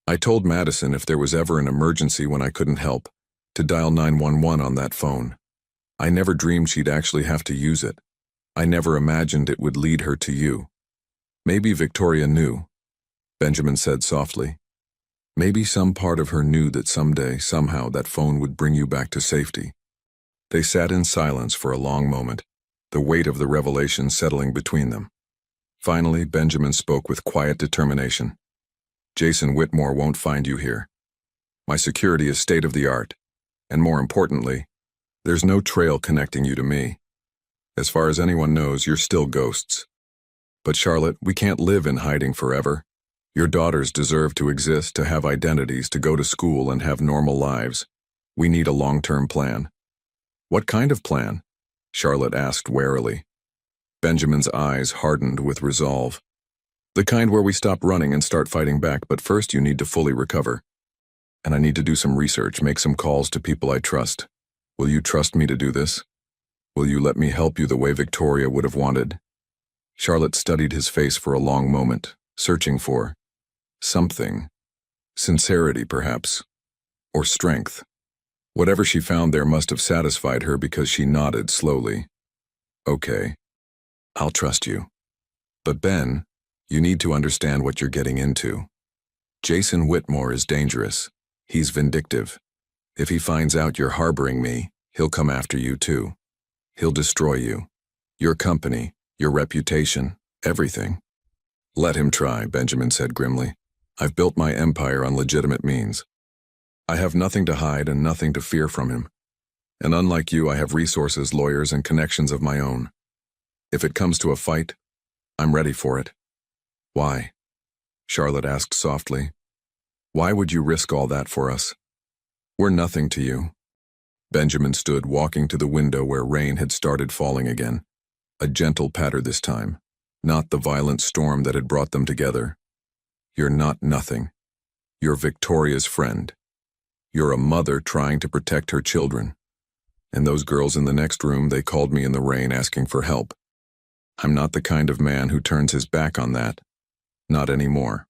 S1: I told Madison if there was ever an emergency when I couldn't help, to dial 911 on that phone. I never dreamed she'd actually have to use it. I never imagined it would lead her to you. Maybe Victoria knew, Benjamin said softly. Maybe some part of her knew that someday, somehow, that phone would bring you back to safety. They sat in silence for a long moment, the weight of the revelation settling between them. Finally, Benjamin spoke with quiet determination. Jason Whitmore won't find you here. My security is state-of-the-art, and more importantly, there's no trail connecting you to me. As far as anyone knows, you're still ghosts. But Charlotte, we can't live in hiding forever. Your daughters deserve to exist, to have identities, to go to school and have normal lives. We need a long-term plan. What kind of plan? Charlotte asked warily. Benjamin's eyes hardened with resolve. The kind where we stop running and start fighting back, but first you need to fully recover. And I need to do some research, make some calls to people I trust. Will you trust me to do this? Will you let me help you the way Victoria would have wanted? Charlotte studied his face for a long moment, searching for something. Sincerity, perhaps. Or strength. Whatever she found there must have satisfied her because she nodded slowly. Okay. I'll trust you. But Ben, you need to understand what you're getting into. Jason Whitmore is dangerous. He's vindictive. If he finds out you're harboring me, he'll come after you too. He'll destroy you. Your company, your reputation, everything. Let him try, Benjamin said grimly. I've built my empire on legitimate means. I have nothing to hide and nothing to fear from him. And unlike you, I have resources, lawyers, and connections of my own. If it comes to a fight, I'm ready for it. Why? Charlotte asked softly. Why would you risk all that for us? We're nothing to you. Benjamin stood, walking to the window where rain had started falling again. A gentle patter this time, not the violent storm that had brought them together. You're not nothing. You're Victoria's friend. You're a mother trying to protect her children. And those girls in the next room, they called me in the rain asking for help. I'm not the kind of man who turns his back on that. Not anymore.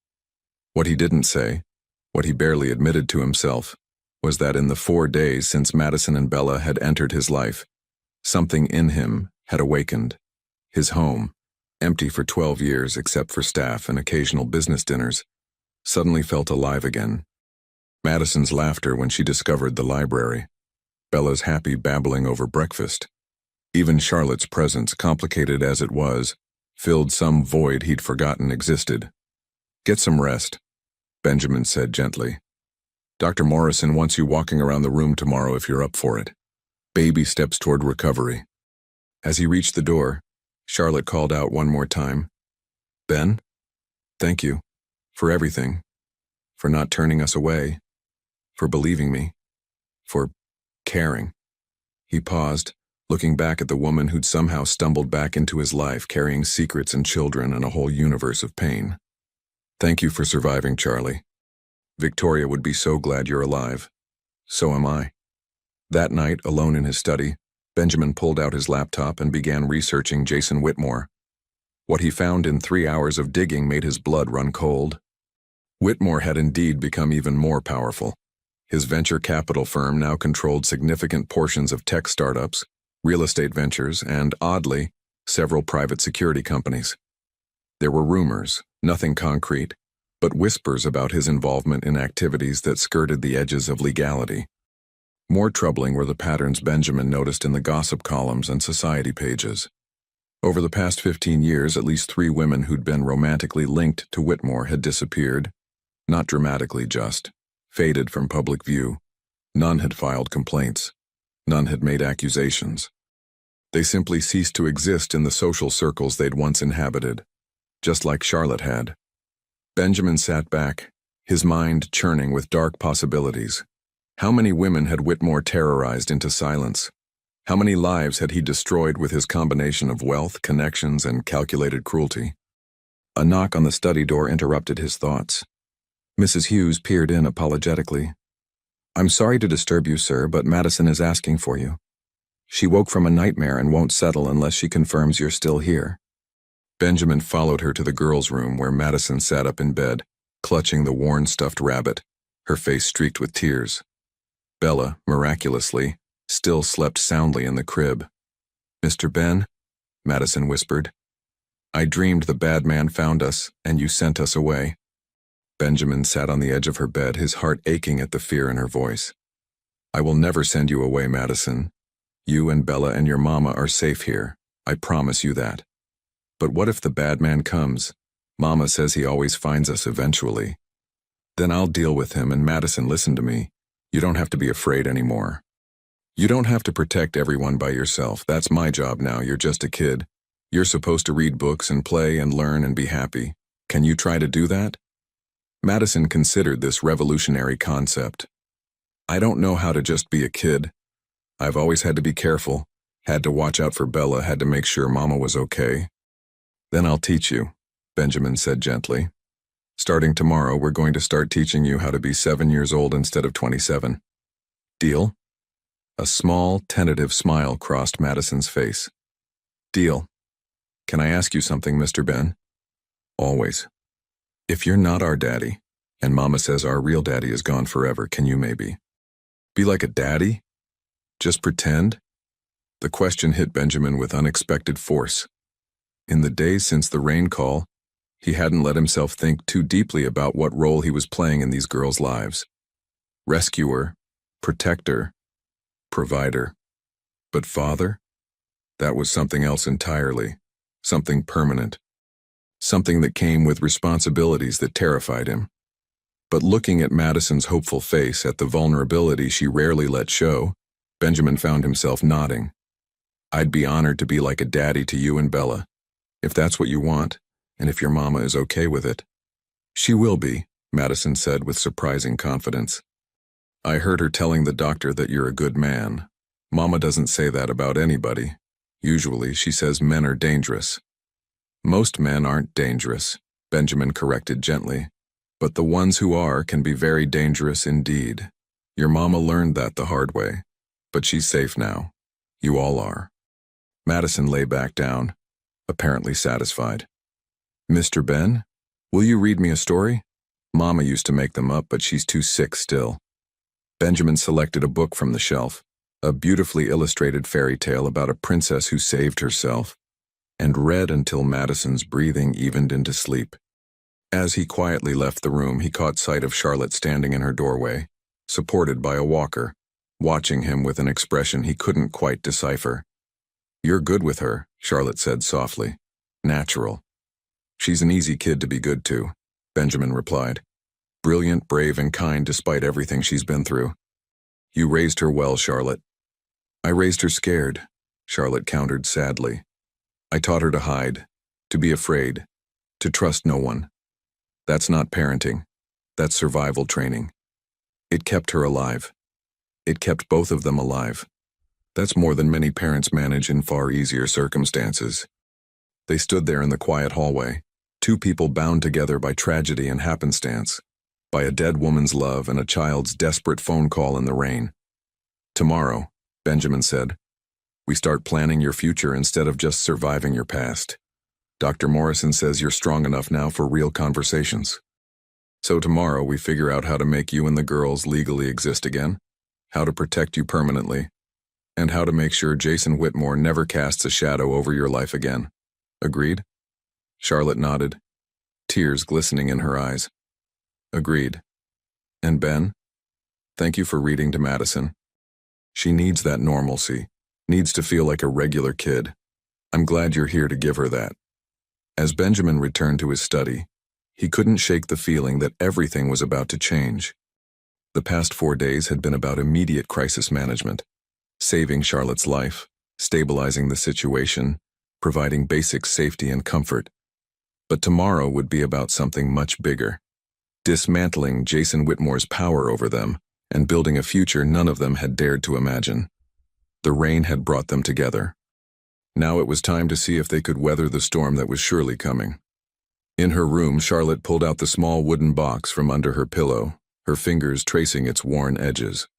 S1: What he didn't say, what he barely admitted to himself, was that in the 4 days since Madison and Bella had entered his life, something in him had awakened. His home, empty for 12 years except for staff and occasional business dinners, suddenly felt alive again. Madison's laughter when she discovered the library, Bella's happy babbling over breakfast. Even Charlotte's presence, complicated as it was, filled some void he'd forgotten existed. Get some rest, Benjamin said gently. Dr. Morrison wants you walking around the room tomorrow if you're up for it. Baby steps toward recovery. As he reached the door, Charlotte called out one more time. Ben? Thank you. For everything. For not turning us away. For believing me. For caring. He paused, looking back at the woman who'd somehow stumbled back into his life, carrying secrets and children and a whole universe of pain. Thank you for surviving, Charlie. Victoria would be so glad you're alive. So am I. That night, alone in his study, Benjamin pulled out his laptop and began researching Jason Whitmore. What he found in 3 hours of digging made his blood run cold. Whitmore had indeed become even more powerful. His venture capital firm now controlled significant portions of tech startups, real estate ventures, and, oddly, several private security companies. There were rumors, nothing concrete, but whispers about his involvement in activities that skirted the edges of legality. More troubling were the patterns Benjamin noticed in the gossip columns and society pages. Over the past 15 years, at least 3 women who'd been romantically linked to Whitmore had disappeared. Not dramatically, just faded from public view. None had filed complaints. None had made accusations. They simply ceased to exist in the social circles they'd once inhabited, just like Charlotte had. Benjamin sat back, his mind churning with dark possibilities. How many women had Whitmore terrorized into silence? How many lives had he destroyed with his combination of wealth, connections, and calculated cruelty? A knock on the study door interrupted his thoughts. Mrs. Hughes peered in apologetically. I'm sorry to disturb you, sir, but Madison is asking for you. She woke from a nightmare and won't settle unless she confirms you're still here. Benjamin followed her to the girls' room where Madison sat up in bed, clutching the worn stuffed rabbit, her face streaked with tears. Bella, miraculously, still slept soundly in the crib. Mr. Ben, Madison whispered, I dreamed the bad man found us and you sent us away. Benjamin sat on the edge of her bed, his heart aching at the fear in her voice. I will never send you away, Madison. You and Bella and your mama are safe here. I promise you that. But what if the bad man comes? Mama says he always finds us eventually. Then I'll deal with him, and Madison, listen to me. You don't have to be afraid anymore. You don't have to protect everyone by yourself. That's my job now. You're just a kid. You're supposed to read books and play and learn and be happy. Can you try to do that? Madison considered this revolutionary concept. I don't know how to just be a kid. I've always had to be careful, had to watch out for Bella, had to make sure Mama was okay. Then I'll teach you, Benjamin said gently. Starting tomorrow, we're going to start teaching you how to be 7 years old instead of 27. Deal? A small, tentative smile crossed Madison's face. Deal. Can I ask you something, Mr. Ben? Always. If you're not our daddy, and Mama says our real daddy is gone forever, can you maybe be like a daddy? Just pretend? The question hit Benjamin with unexpected force. In the days since the rain call, he hadn't let himself think too deeply about what role he was playing in these girls' lives. Rescuer, protector, provider. But father? That was something else entirely, something permanent. Something that came with responsibilities that terrified him. But looking at Madison's hopeful face, at the vulnerability she rarely let show, Benjamin found himself nodding. "I'd be honored to be like a daddy to you and Bella, if that's what you want, and if your mama is okay with it." "She will be," Madison said with surprising confidence. "I heard her telling the doctor that you're a good man. Mama doesn't say that about anybody. Usually she says men are dangerous." "Most men aren't dangerous," Benjamin corrected gently. "But the ones who are can be very dangerous indeed. Your mama learned that the hard way. But she's safe now. You all are." Madison lay back down, apparently satisfied. "Mr. Ben, will you read me a story? Mama used to make them up, but she's too sick still." Benjamin selected a book from the shelf, a beautifully illustrated fairy tale about a princess who saved herself, and read until Madison's breathing evened into sleep. As he quietly left the room, he caught sight of Charlotte standing in her doorway, supported by a walker, watching him with an expression he couldn't quite decipher. "You're good with her," Charlotte said softly. "Natural." "She's an easy kid to be good to," Benjamin replied. "Brilliant, brave, and kind despite everything she's been through." "You raised her well, Charlotte." "I raised her scared," Charlotte countered sadly. "I taught her to hide, to be afraid, to trust no one. That's not parenting. That's survival training. It kept her alive. It kept both of them alive. That's more than many parents manage in far easier circumstances." They stood there in the quiet hallway, two people bound together by tragedy and happenstance, by a dead woman's love and a child's desperate phone call in the rain. "Tomorrow," Benjamin said, "we start planning your future instead of just surviving your past. Dr. Morrison says you're strong enough now for real conversations. So tomorrow we figure out how to make you and the girls legally exist again, how to protect you permanently, and how to make sure Jason Whitmore never casts a shadow over your life again. Agreed?" Charlotte nodded, tears glistening in her eyes. "Agreed. And Ben, thank you for reading to Madison. She needs that normalcy, needs to feel like a regular kid. I'm glad you're here to give her that." As Benjamin returned to his study, he couldn't shake the feeling that everything was about to change. The past 4 days had been about immediate crisis management, saving Charlotte's life, stabilizing the situation, providing basic safety and comfort. But tomorrow would be about something much bigger, dismantling Jason Whitmore's power over them and building a future none of them had dared to imagine. The rain had brought them together. Now it was time to see if they could weather the storm that was surely coming. In her room, Charlotte pulled out the small wooden box from under her pillow, her fingers tracing its worn edges.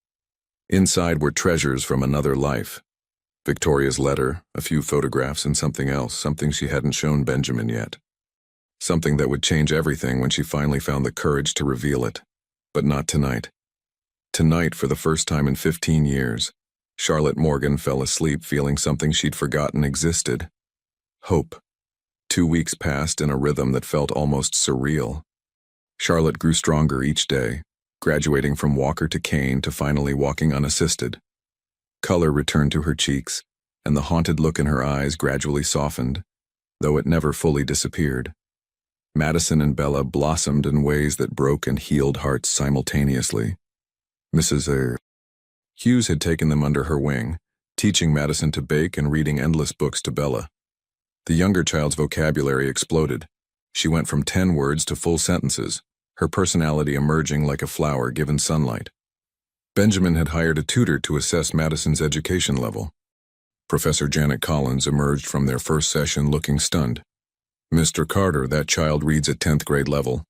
S1: Inside were treasures from another life. Victoria's letter, a few photographs, and something else, something she hadn't shown Benjamin yet. Something that would change everything when she finally found the courage to reveal it. But not tonight. Tonight, for the first time in 15 years, Charlotte Morgan fell asleep feeling something she'd forgotten existed. Hope. 2 weeks passed in a rhythm that felt almost surreal. Charlotte grew stronger each day, graduating from walker to cane to finally walking unassisted. Color returned to her cheeks, and the haunted look in her eyes gradually softened, though it never fully disappeared. Madison and Bella blossomed in ways that broke and healed hearts simultaneously. Mrs. Hughes had taken them under her wing, teaching Madison to bake and reading endless books to Bella. The younger child's vocabulary exploded. She went from 10 words to full sentences, her personality emerging like a flower given sunlight. Benjamin had hired a tutor to assess Madison's education level. Professor Janet Collins emerged from their first session looking stunned. "Mr. Carter, that child reads at 10th grade level.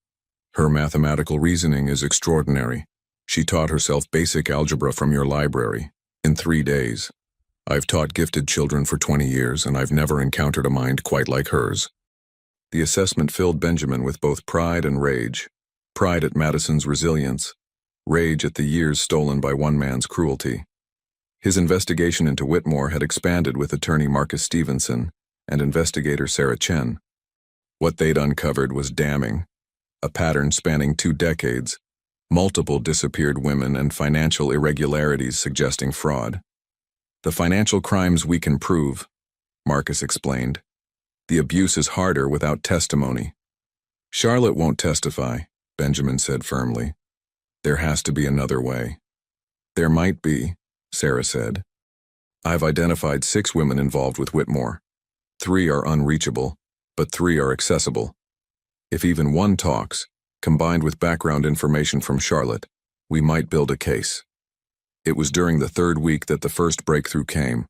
S1: Her mathematical reasoning is extraordinary. She taught herself basic algebra from your library, in 3 days. I've taught gifted children for 20 years, and I've never encountered a mind quite like hers." The assessment filled Benjamin with both pride and rage. Pride at Madison's resilience, rage at the years stolen by one man's cruelty. His investigation into Whitmore had expanded with attorney Marcus Stevenson and investigator Sarah Chen. What they'd uncovered was damning. A pattern spanning 2 decades, multiple disappeared women, and financial irregularities suggesting fraud. "The financial crimes we can prove," Marcus explained. "The abuse is harder without testimony. Charlotte won't testify. Benjamin said firmly. There has to be another way. There might be, Sarah said. I've identified 6 women involved with Whitmore. 3 are unreachable, but 3 are accessible. If even one talks, combined with background information from Charlotte, we might build a case. It was during the 3rd week that the first breakthrough came,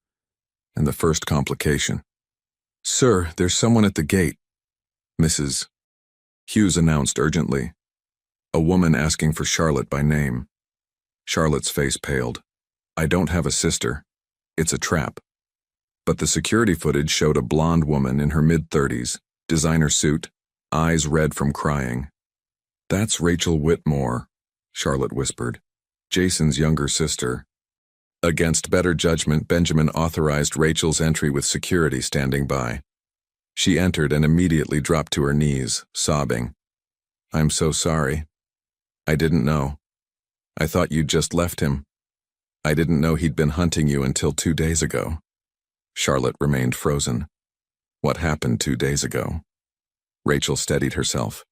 S1: and the first complication. Sir, there's someone at the gate, Mrs. Hughes announced urgently. A woman asking for Charlotte by name. Charlotte's face paled. I don't have a sister. It's a trap. But the security footage showed a blonde woman in her mid-30s, designer suit, eyes red from crying. That's Rachel Whitmore, Charlotte whispered. Jason's younger sister. Against better judgment, Benjamin authorized Rachel's entry with security standing by. She entered and immediately dropped to her knees, sobbing. I'm so sorry. I didn't know. I thought you'd just left him. I didn't know he'd been hunting you until 2 days ago. Charlotte remained frozen. What happened 2 days ago? Rachel steadied herself.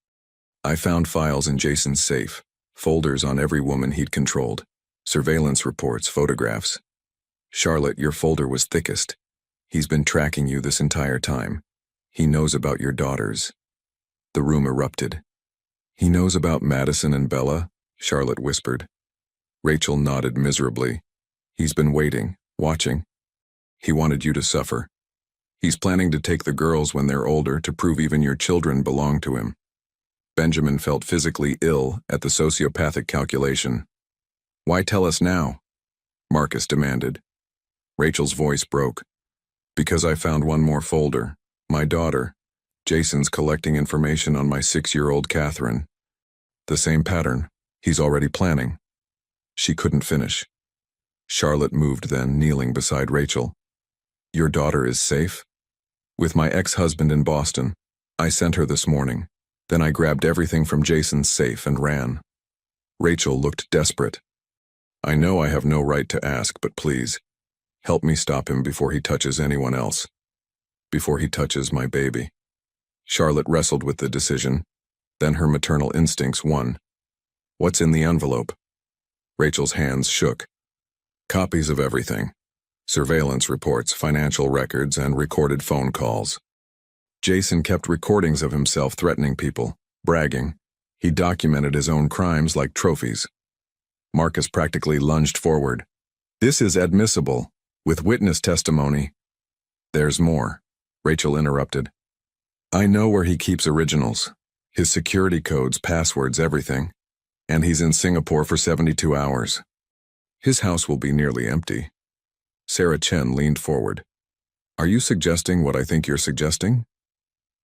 S1: I found files in Jason's safe, folders on every woman he'd controlled, surveillance reports, photographs. Charlotte, your folder was thickest. He's been tracking you this entire time. He knows about your daughters. The room erupted. He knows about Madison and Bella, Charlotte whispered. Rachel nodded miserably. He's been waiting, watching. He wanted you to suffer. He's planning to take the girls when they're older to prove even your children belong to him. Benjamin felt physically ill at the sociopathic calculation. Why tell us now? Marcus demanded. Rachel's voice broke. Because I found one more folder. My daughter. Jason's collecting information on my 6-year-old Catherine. The same pattern. He's already planning. She couldn't finish. Charlotte moved then, kneeling beside Rachel. Your daughter is safe? With my ex-husband in Boston. I sent her this morning. Then I grabbed everything from Jason's safe and ran. Rachel looked desperate. I know I have no right to ask, but please, help me stop him before he touches anyone else. Before he touches my baby. Charlotte wrestled with the decision. Then her maternal instincts won. What's in the envelope? Rachel's hands shook. Copies of everything. Surveillance reports, financial records, and recorded phone calls. Jason kept recordings of himself threatening people, bragging. He documented his own crimes like trophies. Marcus practically lunged forward. This is admissible, with witness testimony. There's more, Rachel interrupted. I know where he keeps originals. His security codes, passwords, everything. And he's in Singapore for 72 hours. His house will be nearly empty. Sarah Chen leaned forward. Are you suggesting what I think you're suggesting?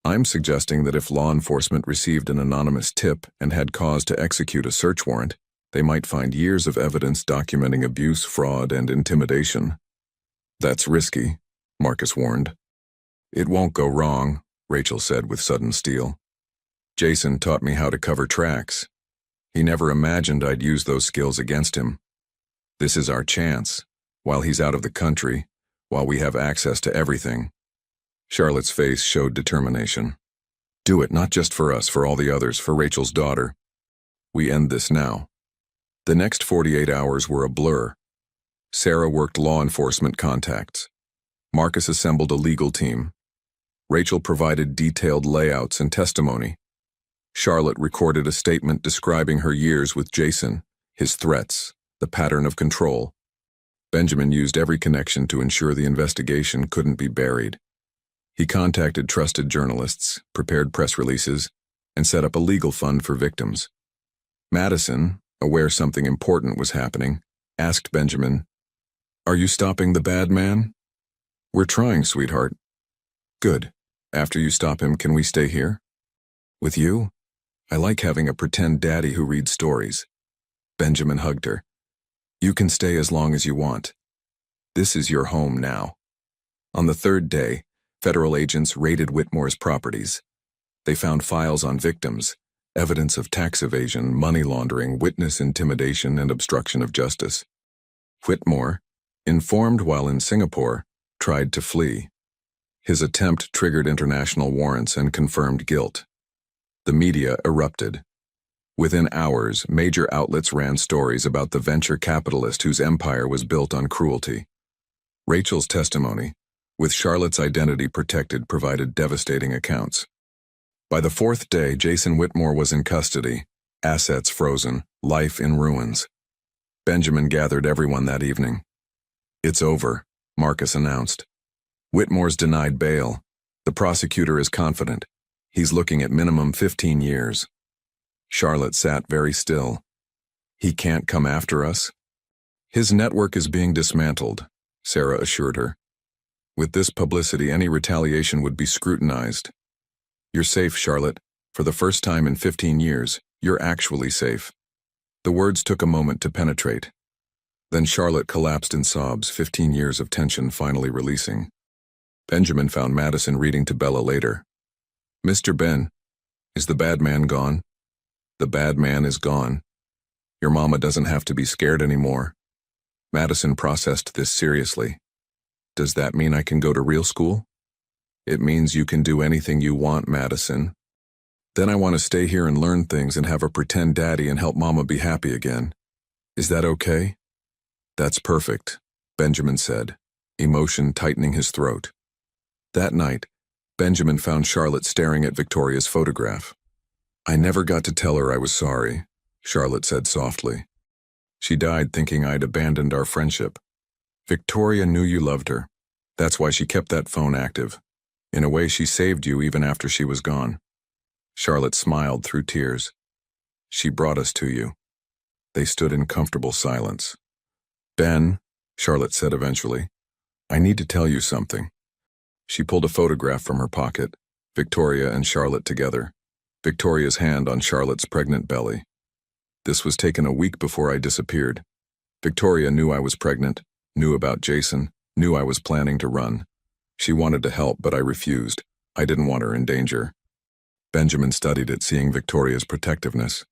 S1: I'm suggesting that if law enforcement received an anonymous tip and had cause to execute a search warrant, they might find years of evidence documenting abuse, fraud, and intimidation. That's risky, Marcus warned. It won't go wrong, Rachel said with sudden steel. Jason taught me how to cover tracks. He never imagined I'd use those skills against him. This is our chance, while he's out of the country, while we have access to everything. Charlotte's face showed determination. Do it, not just for us, for all the others, for Rachel's daughter. We end this now. The next 48 hours were a blur. Sarah worked law enforcement contacts. Marcus assembled a legal team. Rachel provided detailed layouts and testimony. Charlotte recorded a statement describing her years with Jason, his threats, the pattern of control. Benjamin used every connection to ensure the investigation couldn't be buried. He contacted trusted journalists, prepared press releases, and set up a legal fund for victims. Madison, aware something important was happening, asked Benjamin, Are you stopping the bad man? We're trying, sweetheart. Good. After you stop him, can we stay here? With you? I like having a pretend daddy who reads stories. Benjamin hugged her. You can stay as long as you want. This is your home now. On the 3rd day, federal agents raided Whitmore's properties. They found files on victims, evidence of tax evasion, money laundering, witness intimidation, and obstruction of justice. Whitmore, informed while in Singapore, tried to flee. His attempt triggered international warrants and confirmed guilt. The media erupted. Within hours, major outlets ran stories about the venture capitalist whose empire was built on cruelty. Rachel's testimony, with Charlotte's identity protected, provided devastating accounts. By the fourth day, Jason Whitmore was in custody, assets frozen, life in ruins. Benjamin gathered everyone that evening. "It's over," Marcus announced. "Whitmore's denied bail. The prosecutor is confident. He's looking at minimum 15 years. Charlotte sat very still. "He can't come after us?" "His network is being dismantled," Sarah assured her. "With this publicity, any retaliation would be scrutinized. You're safe, Charlotte. For the first time in 15 years, you're actually safe." The words took a moment to penetrate. Then Charlotte collapsed in sobs, 15 years of tension finally releasing. Benjamin found Madison reading to Bella later. "Mr. Ben, is the bad man gone?" "The bad man is gone. Your mama doesn't have to be scared anymore." Madison processed this seriously. "Does that mean I can go to real school?" "It means you can do anything you want, Madison. Then I want to stay here and learn things and have a pretend daddy and help mama be happy again. Is that okay?" "That's perfect," Benjamin said, emotion tightening his throat. That night, Benjamin found Charlotte staring at Victoria's photograph. "I never got to tell her I was sorry," Charlotte said softly. "She died thinking I'd abandoned our friendship. Victoria knew you loved her. That's why she kept that phone active. In a way, she saved you even after she was gone." Charlotte smiled through tears. "She brought us to you." They stood in comfortable silence. "Ben," Charlotte said eventually, "I need to tell you something." She pulled a photograph from her pocket, Victoria and Charlotte together, Victoria's hand on Charlotte's pregnant belly. "This was taken a week before I disappeared. Victoria knew I was pregnant, knew about Jason, knew I was planning to run. She wanted to help, but I refused. I didn't want her in danger." Benjamin studied it, seeing Victoria's protectiveness.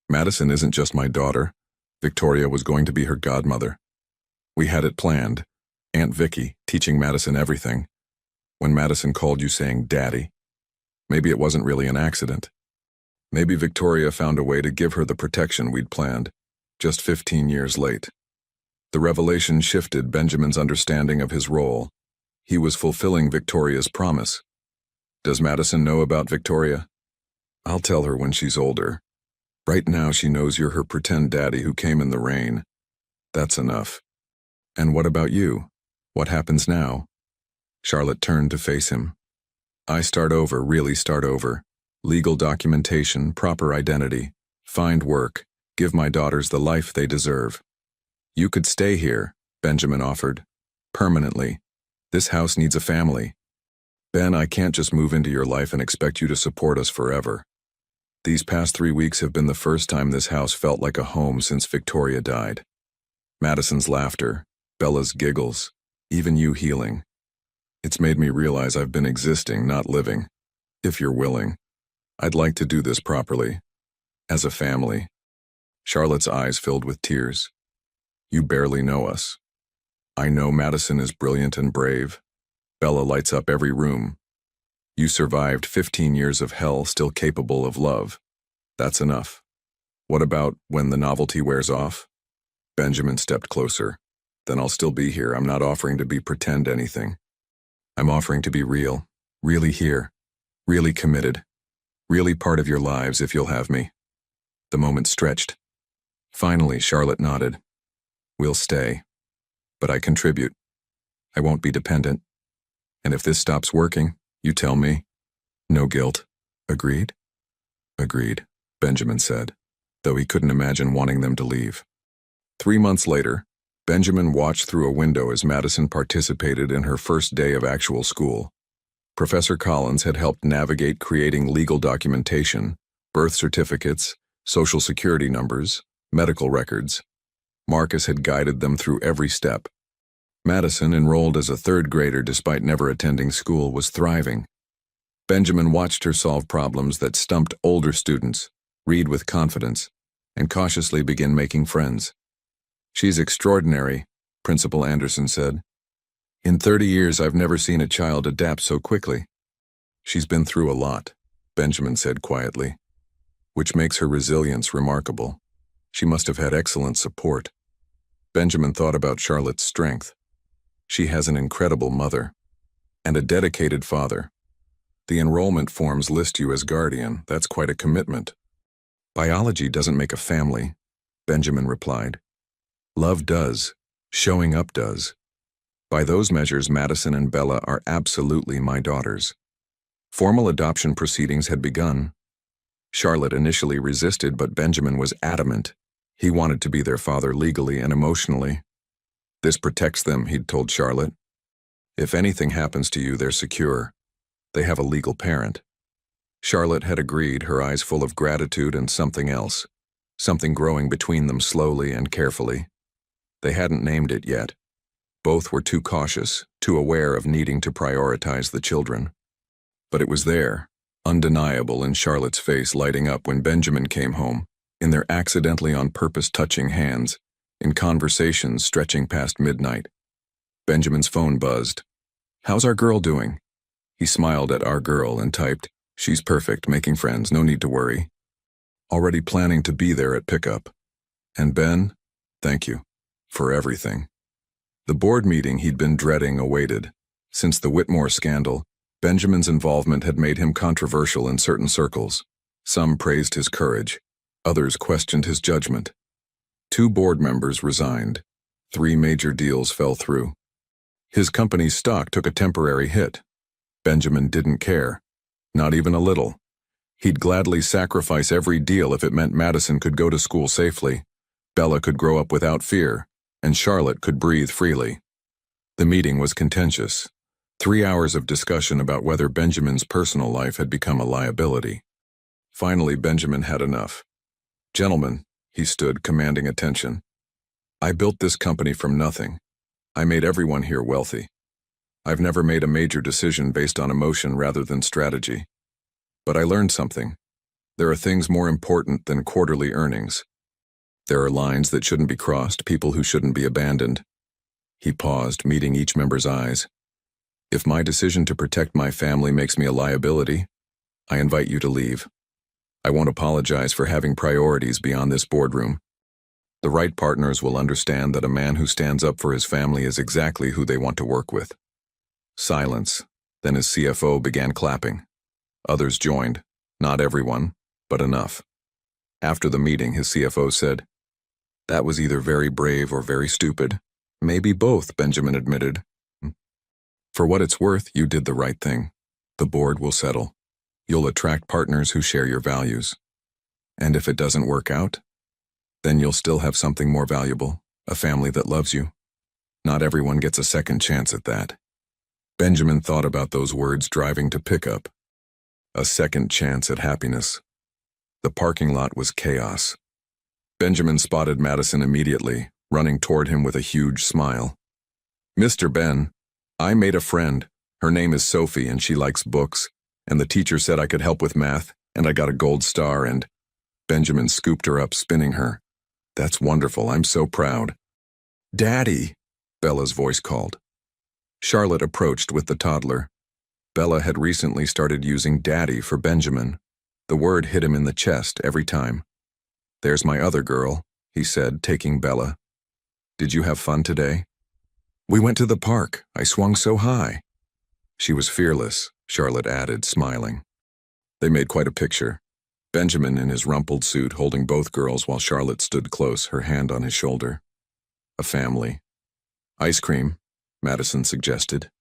S1: "Madison isn't just my daughter. Victoria was going to be her godmother. We had it planned. Aunt Vicky, teaching Madison everything. When Madison called you saying, 'Daddy,' maybe it wasn't really an accident. Maybe Victoria found a way to give her the protection we'd planned, just 15 years late." The revelation shifted Benjamin's understanding of his role. He was fulfilling Victoria's promise. "Does Madison know about Victoria?" "I'll tell her when she's older. Right now she knows you're her pretend daddy who came in the rain. That's enough." "And what about you? What happens now?" Charlotte turned to face him. "I start over, really start over. Legal documentation, proper identity, find work, give my daughters the life they deserve." "You could stay here," Benjamin offered. "Permanently. This house needs a family. Ben, I can't just move into your life and expect you to support us forever. These past 3 weeks have been the first time this house felt like a home since Victoria died." Madison's laughter, Bella's giggles, even you healing. "It's made me realize I've been existing, not living. If you're willing, I'd like to do this properly. As a family." Charlotte's eyes filled with tears. "You barely know us. I know Madison is brilliant and brave. Bella lights up every room. You survived 15 years of hell, still capable of love. That's enough. What about when the novelty wears off?" Benjamin stepped closer. "Then I'll still be here. I'm not offering to be pretend anything. I'm offering to be real, really here, really committed, really part of your lives if you'll have me." The moment stretched. Finally, Charlotte nodded. "We'll stay. But I contribute. I won't be dependent. And if this stops working, you tell me. No guilt. Agreed?" "Agreed," Benjamin said, though he couldn't imagine wanting them to leave. 3 months later, Benjamin watched through a window as Madison participated in her first day of actual school. Professor Collins had helped navigate creating legal documentation, birth certificates, social security numbers, medical records. Marcus had guided them through every step. Madison, enrolled as a third grader despite never attending school, was thriving. Benjamin watched her solve problems that stumped older students, read with confidence, and cautiously begin making friends. "She's extraordinary," Principal Anderson said. "In 30 years, I've never seen a child adapt so quickly." "She's been through a lot," Benjamin said quietly. which makes her resilience remarkable. She must have had excellent support. Benjamin thought about Charlotte's strength. She has an incredible mother and a dedicated father. The enrollment forms list you as guardian. That's quite a commitment. Biology doesn't make a family, Benjamin replied. Love does. Showing up does. By those measures, Madison and Bella are absolutely my daughters. Formal adoption proceedings had begun. Charlotte initially resisted, but Benjamin was adamant. He wanted to be their father legally and emotionally. This protects them, he'd told Charlotte. If anything happens to you, they're secure. They have a legal parent. Charlotte had agreed, her eyes full of gratitude and something else, something growing between them slowly and carefully. They hadn't named it yet. Both were too cautious, too aware of needing to prioritize the children. But it was there, undeniable, in Charlotte's face lighting up when Benjamin came home, in their accidentally on purpose touching hands, in conversations stretching past midnight. Benjamin's phone buzzed. How's our girl doing? He smiled at our girl and typed, she's perfect, making friends, no need to worry. Already planning to be there at pickup. And Ben, thank you for everything. The board meeting he'd been dreading awaited. Since the Whitmore scandal, Benjamin's involvement had made him controversial in certain circles. Some praised his courage. Others questioned his judgment. 2 board members resigned. 3 major deals fell through. His company's stock took a temporary hit. Benjamin didn't care. Not even a little. He'd gladly sacrifice every deal if it meant Madison could go to school safely, Bella could grow up without fear, and Charlotte could breathe freely. The meeting was contentious. 3 hours of discussion about whether Benjamin's personal life had become a liability. Finally, Benjamin had enough. Gentlemen, he stood, commanding attention. I built this company from nothing. I made everyone here wealthy. I've never made a major decision based on emotion rather than strategy. But I learned something. There are things more important than quarterly earnings. There are lines that shouldn't be crossed, people who shouldn't be abandoned. He paused, meeting each member's eyes. If my decision to protect my family makes me a liability, I invite you to leave. I won't apologize for having priorities beyond this boardroom. The right partners will understand that a man who stands up for his family is exactly who they want to work with. Silence. Then his CFO began clapping. Others joined. Not everyone, but enough. After the meeting, his CFO said, "That was either very brave or very stupid. Maybe both," Benjamin admitted. "For what it's worth, you did the right thing. The board will settle. You'll attract partners who share your values. And if it doesn't work out, then you'll still have something more valuable, a family that loves you. Not everyone gets a second chance at that." Benjamin thought about those words driving to pickup. A second chance at happiness. The parking lot was chaos. Benjamin spotted Madison immediately, running toward him with a huge smile. "Mr. Ben, I made a friend. Her name is Sophie and she likes books, and the teacher said I could help with math, and I got a gold star and—" Benjamin scooped her up, spinning her. "That's wonderful, I'm so proud." "Daddy," Bella's voice called. Charlotte approached with the toddler. Bella had recently started using daddy for Benjamin. The word hit him in the chest every time. "There's my other girl," he said, taking Bella. "Did you have fun today?" "We went to the park. I swung so high." She was fearless, Charlotte added, smiling. They made quite a picture. Benjamin in his rumpled suit holding both girls while Charlotte stood close, her hand on his shoulder. A family. "Ice cream," Madison suggested.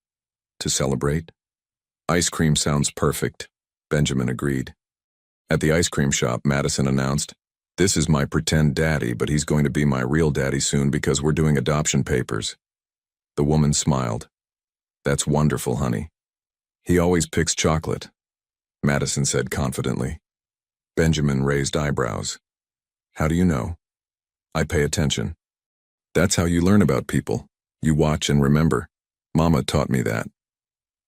S1: "To celebrate?" "Ice cream sounds perfect," Benjamin agreed. At the ice cream shop, Madison announced, "This is my pretend daddy, but he's going to be my real daddy soon because we're doing adoption papers." The woman smiled. "That's wonderful, honey. He always picks chocolate," Madison said confidently. Benjamin raised eyebrows. "How do you know?" "I pay attention." "That's how you learn about people. You watch and remember. Mama taught me that."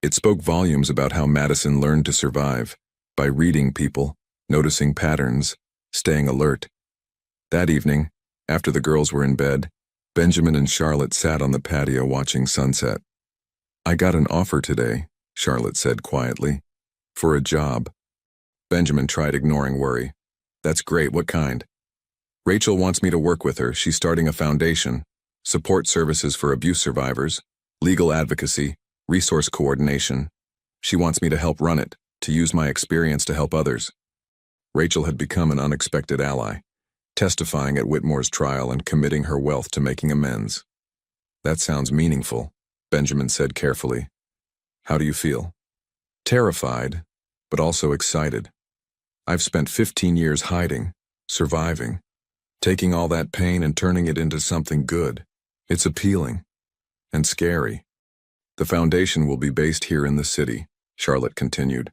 S1: It spoke volumes about how Madison learned to survive, by reading people, noticing patterns, staying alert. That evening, after the girls were in bed, Benjamin and Charlotte sat on the patio watching sunset. "I got an offer today," Charlotte said quietly, "for a job." Benjamin tried ignoring worry. That's great, what kind? Rachel wants me to work with her. She's starting a foundation, support services for abuse survivors, legal advocacy, resource coordination. She wants me to help run it, to use my experience to help others. Rachel had become an unexpected ally, testifying at Whitmore's trial and committing her wealth to making amends. That sounds meaningful, Benjamin said carefully. How do you feel? Terrified, but also excited. I've spent 15 years hiding, surviving, taking all that pain and turning it into something good. It's appealing and scary. The foundation will be based here in the city, Charlotte continued.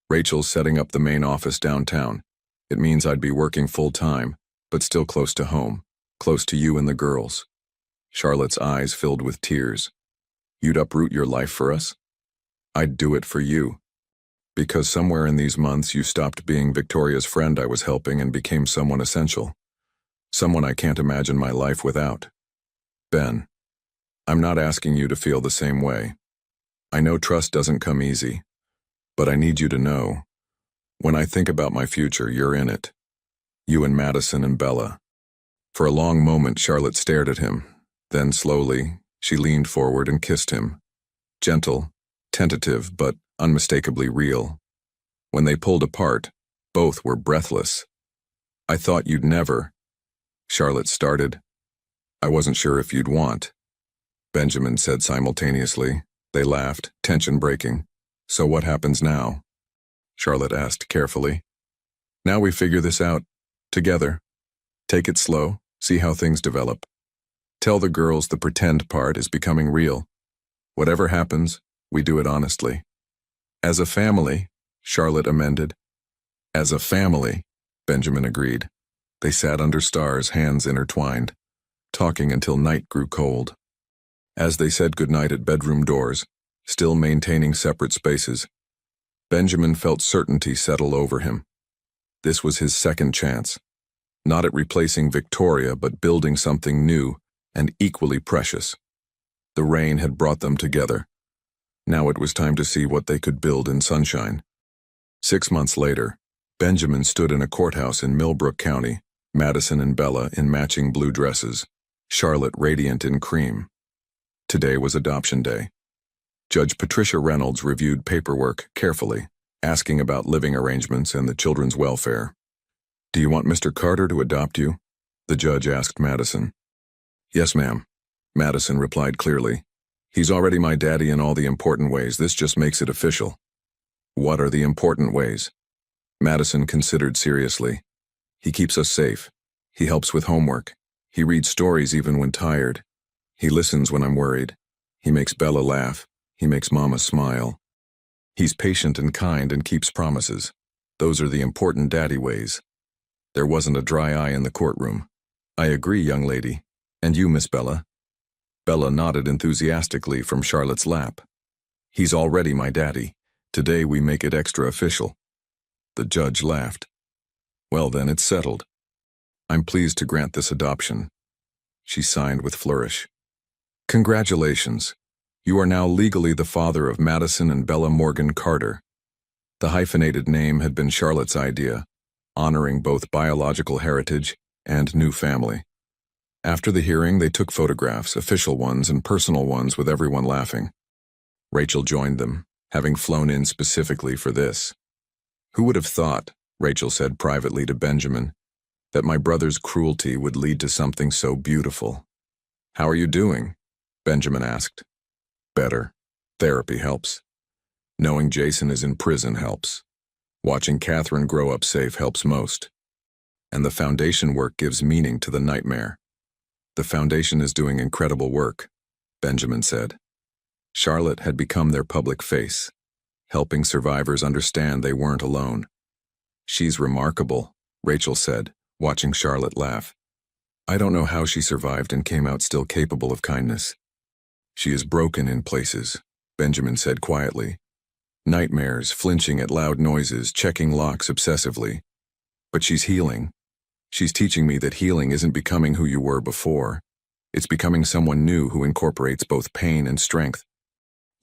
S1: Rachel's setting up the main office downtown. It means I'd be working full-time, but still close to home, close to you and the girls. Charlotte's eyes filled with tears. You'd uproot your life for us? I'd do it for you. Because somewhere in these months you stopped being Victoria's friend I was helping and became someone essential. Someone I can't imagine my life without. Ben, I'm not asking you to feel the same way. I know trust doesn't come easy, but I need you to know, when I think about my future, you're in it. You and Madison and Bella. For a long moment, Charlotte stared at him. Then slowly, she leaned forward and kissed him. Gentle, tentative, but unmistakably real. When they pulled apart, both were breathless. I thought you'd never. Charlotte started. I wasn't sure if you'd want. Benjamin said simultaneously. They laughed, tension breaking. So what happens now? Charlotte asked carefully. Now we figure this out, together. Take it slow, see how things develop. Tell the girls the pretend part is becoming real. Whatever happens, we do it honestly. As a family, Charlotte amended. As a family, Benjamin agreed. They sat under stars, hands intertwined, talking until night grew cold. As they said goodnight at bedroom doors, still maintaining separate spaces, Benjamin felt certainty settle over him. This was his second chance, not at replacing Victoria, but building something new and equally precious. The rain had brought them together. Now it was time to see what they could build in sunshine. 6 months later, Benjamin stood in a courthouse in Millbrook County, Madison and Bella in matching blue dresses, Charlotte radiant in cream. Today was adoption day. Judge Patricia Reynolds reviewed paperwork carefully, asking about living arrangements and the children's welfare. Do you want Mr. Carter to adopt you? The judge asked Madison. Yes, ma'am, Madison replied clearly. He's already my daddy in all the important ways. This just makes it official. What are the important ways? Madison considered seriously. He keeps us safe. He helps with homework. He reads stories even when tired. He listens when I'm worried. He makes Bella laugh. He makes Mama smile. He's patient and kind and keeps promises. Those are the important daddy ways. There wasn't a dry eye in the courtroom. I agree, young lady. And you, Miss Bella? Bella nodded enthusiastically from Charlotte's lap. He's already my daddy. Today we make it extra official. The judge laughed. Well then, it's settled. I'm pleased to grant this adoption. She signed with flourish. Congratulations. You are now legally the father of Madison and Bella Morgan Carter. The hyphenated name had been Charlotte's idea, honoring both biological heritage and new family. After the hearing, they took photographs, official ones and personal ones, with everyone laughing. Rachel joined them, having flown in specifically for this. Who would have thought, Rachel said privately to Benjamin, that my brother's cruelty would lead to something so beautiful? How are you doing? Benjamin asked. Better. Therapy helps. Knowing Jason is in prison helps. Watching Catherine grow up safe helps most. And the foundation work gives meaning to the nightmare. The foundation is doing incredible work, Benjamin said. Charlotte had become their public face, helping survivors understand they weren't alone. She's remarkable, Rachel said, watching Charlotte laugh. I don't know how she survived and came out still capable of kindness. She is broken in places, Benjamin said quietly. Nightmares, flinching at loud noises, checking locks obsessively. But she's healing. She's teaching me that healing isn't becoming who you were before. It's becoming someone new who incorporates both pain and strength.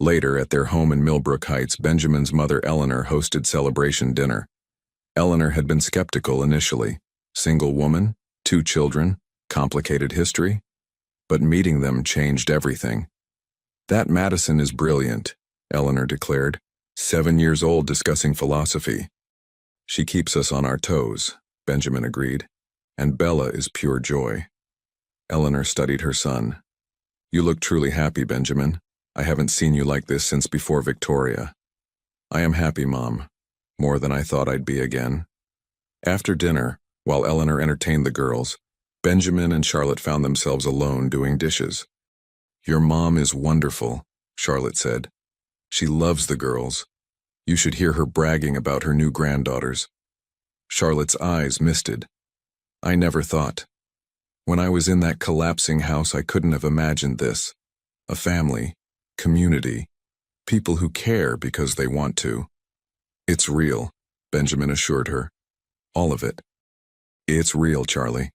S1: Later, at their home in Millbrook Heights, Benjamin's mother Eleanor hosted celebration dinner. Eleanor had been skeptical initially. Single woman, 2 children, complicated history. But meeting them changed everything. "That Madison is brilliant," Eleanor declared, 7 years old discussing philosophy. "She keeps us on our toes," Benjamin agreed. "And Bella is pure joy." Eleanor studied her son. "You look truly happy, Benjamin. I haven't seen you like this since before Victoria." "I am happy, Mom. More than I thought I'd be again." After dinner, while Eleanor entertained the girls, Benjamin and Charlotte found themselves alone doing dishes. "Your mom is wonderful," Charlotte said. "She loves the girls. You should hear her bragging about her new granddaughters." Charlotte's eyes misted. "I never thought. When I was in that collapsing house, I couldn't have imagined this. A family, community, people who care because they want to." "It's real," Benjamin assured her. "All of it." "It's real, Charlie."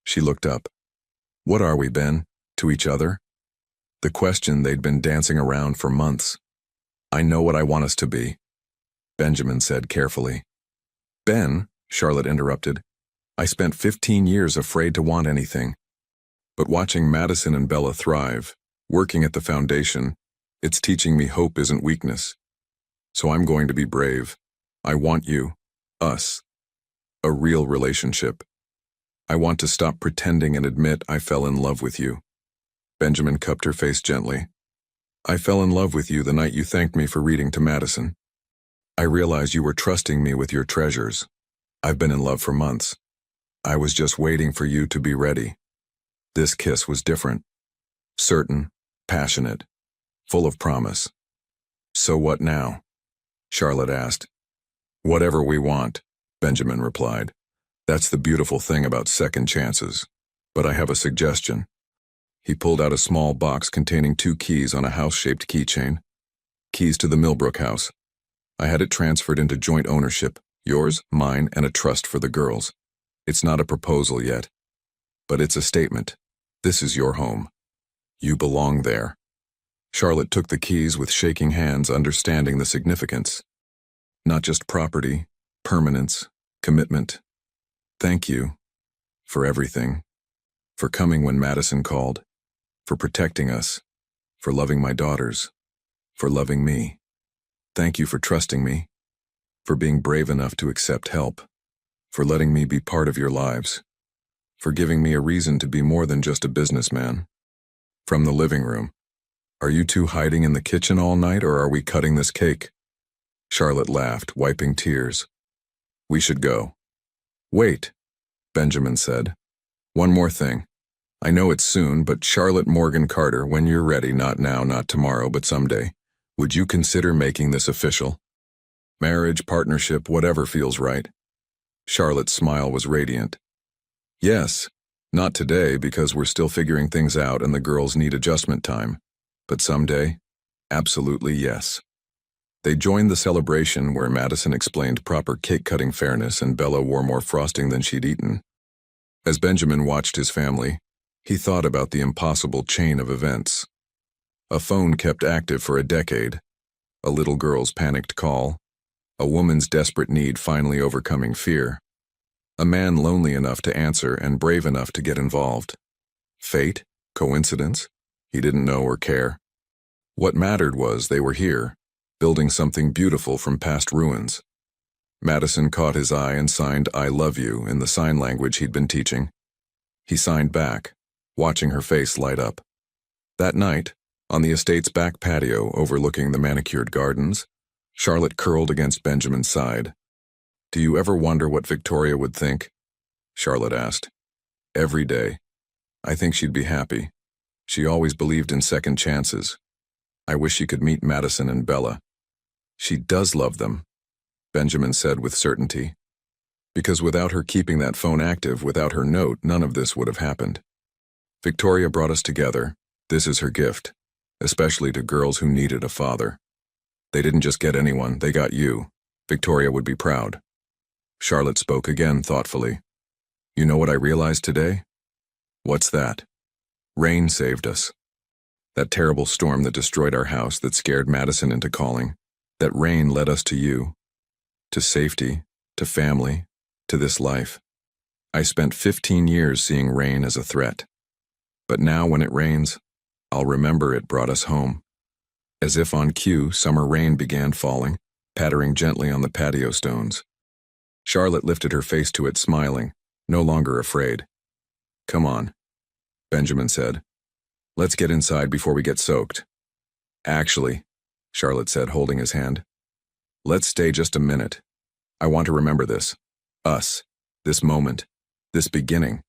S1: She looked up. "What are we, Ben? To each other?" The question they'd been dancing around for months. "I know what I want us to be," Benjamin said carefully. "Ben," Charlotte interrupted, "I spent 15 years afraid to want anything. But watching Madison and Bella thrive, working at the foundation, it's teaching me hope isn't weakness. So I'm going to be brave. I want you, us, a real relationship. I want to stop pretending and admit I fell in love with you." Benjamin cupped her face gently. "I fell in love with you the night you thanked me for reading to Madison. I realized you were trusting me with your treasures. I've been in love for months. I was just waiting for you to be ready." This kiss was different. Certain, passionate, full of promise. "So what now?" Charlotte asked. "Whatever we want," Benjamin replied. "That's the beautiful thing about second chances. But I have a suggestion." He pulled out a small box containing 2 keys on a house-shaped keychain. "Keys to the Millbrook house. I had it transferred into joint ownership, yours, mine, and a trust for the girls. It's not a proposal yet, but it's a statement. This is your home. You belong there." Charlotte took the keys with shaking hands, understanding the significance. Not just property, permanence, commitment. "Thank you for everything. For coming when Madison called. For protecting us. For loving my daughters. For loving me. Thank you for trusting me. For being brave enough to accept help. For letting me be part of your lives. For giving me a reason to be more than just a businessman." From the living room. "Are you two hiding in the kitchen all night, or are we cutting this cake?" Charlotte laughed, wiping tears. "We should go." "Wait," Benjamin said. "One more thing. I know it's soon, but Charlotte Morgan Carter, when you're ready, not now, not tomorrow, but someday, would you consider making this official? Marriage, partnership, whatever feels right." Charlotte's smile was radiant. "Yes, not today because we're still figuring things out and the girls need adjustment time. But someday, absolutely yes." They joined the celebration where Madison explained proper cake-cutting fairness and Bella wore more frosting than she'd eaten. As Benjamin watched his family, he thought about the impossible chain of events. A phone kept active for a decade, a little girl's panicked call, a woman's desperate need finally overcoming fear, a man lonely enough to answer and brave enough to get involved. Fate? Coincidence? He didn't know or care. What mattered was they were here, building something beautiful from past ruins. Madison caught his eye and signed "I love you" in the sign language he'd been teaching. He signed back, watching her face light up. That night, on the estate's back patio overlooking the manicured gardens, Charlotte curled against Benjamin's side. "Do you ever wonder what Victoria would think?" Charlotte asked. "Every day. I think she'd be happy. She always believed in second chances. I wish she could meet Madison and Bella." "She does love them," Benjamin said with certainty. "Because without her keeping that phone active, without her note, none of this would have happened. Victoria brought us together. This is her gift, especially to girls who needed a father. They didn't just get anyone, they got you. Victoria would be proud." Charlotte spoke again thoughtfully. "You know what I realized today?" "What's that?" "Rain saved us. That terrible storm that destroyed our house, that scared Madison into calling. That rain led us to you. To safety, to family, to this life. I spent 15 years seeing rain as a threat. But now when it rains, I'll remember it brought us home. As if on cue, summer rain began falling, pattering gently on the patio stones. Charlotte lifted her face to it, smiling, no longer afraid. "Come on," Benjamin said. "Let's get inside before we get soaked." "Actually," Charlotte said, holding his hand, "let's stay just a minute. I want to remember this. Us. This moment. This beginning."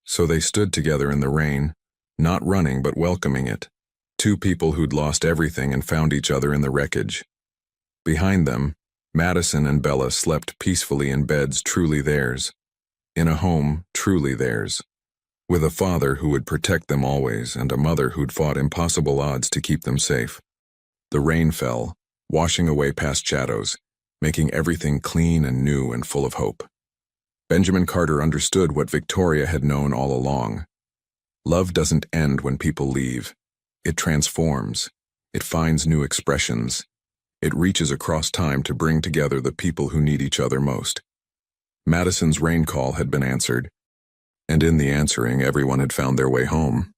S1: So they stood together in the rain, not running but welcoming it. Two people who'd lost everything and found each other in the wreckage. Behind them, Madison and Bella slept peacefully in beds truly theirs, in a home truly theirs, with a father who would protect them always and a mother who'd fought impossible odds to keep them safe. The rain fell, washing away past shadows, making everything clean and new and full of hope. Benjamin Carter understood what Victoria had known all along. Love doesn't end when people leave. It transforms. It finds new expressions. It reaches across time to bring together the people who need each other most. Madison's rain call had been answered, and in the answering, everyone had found their way home.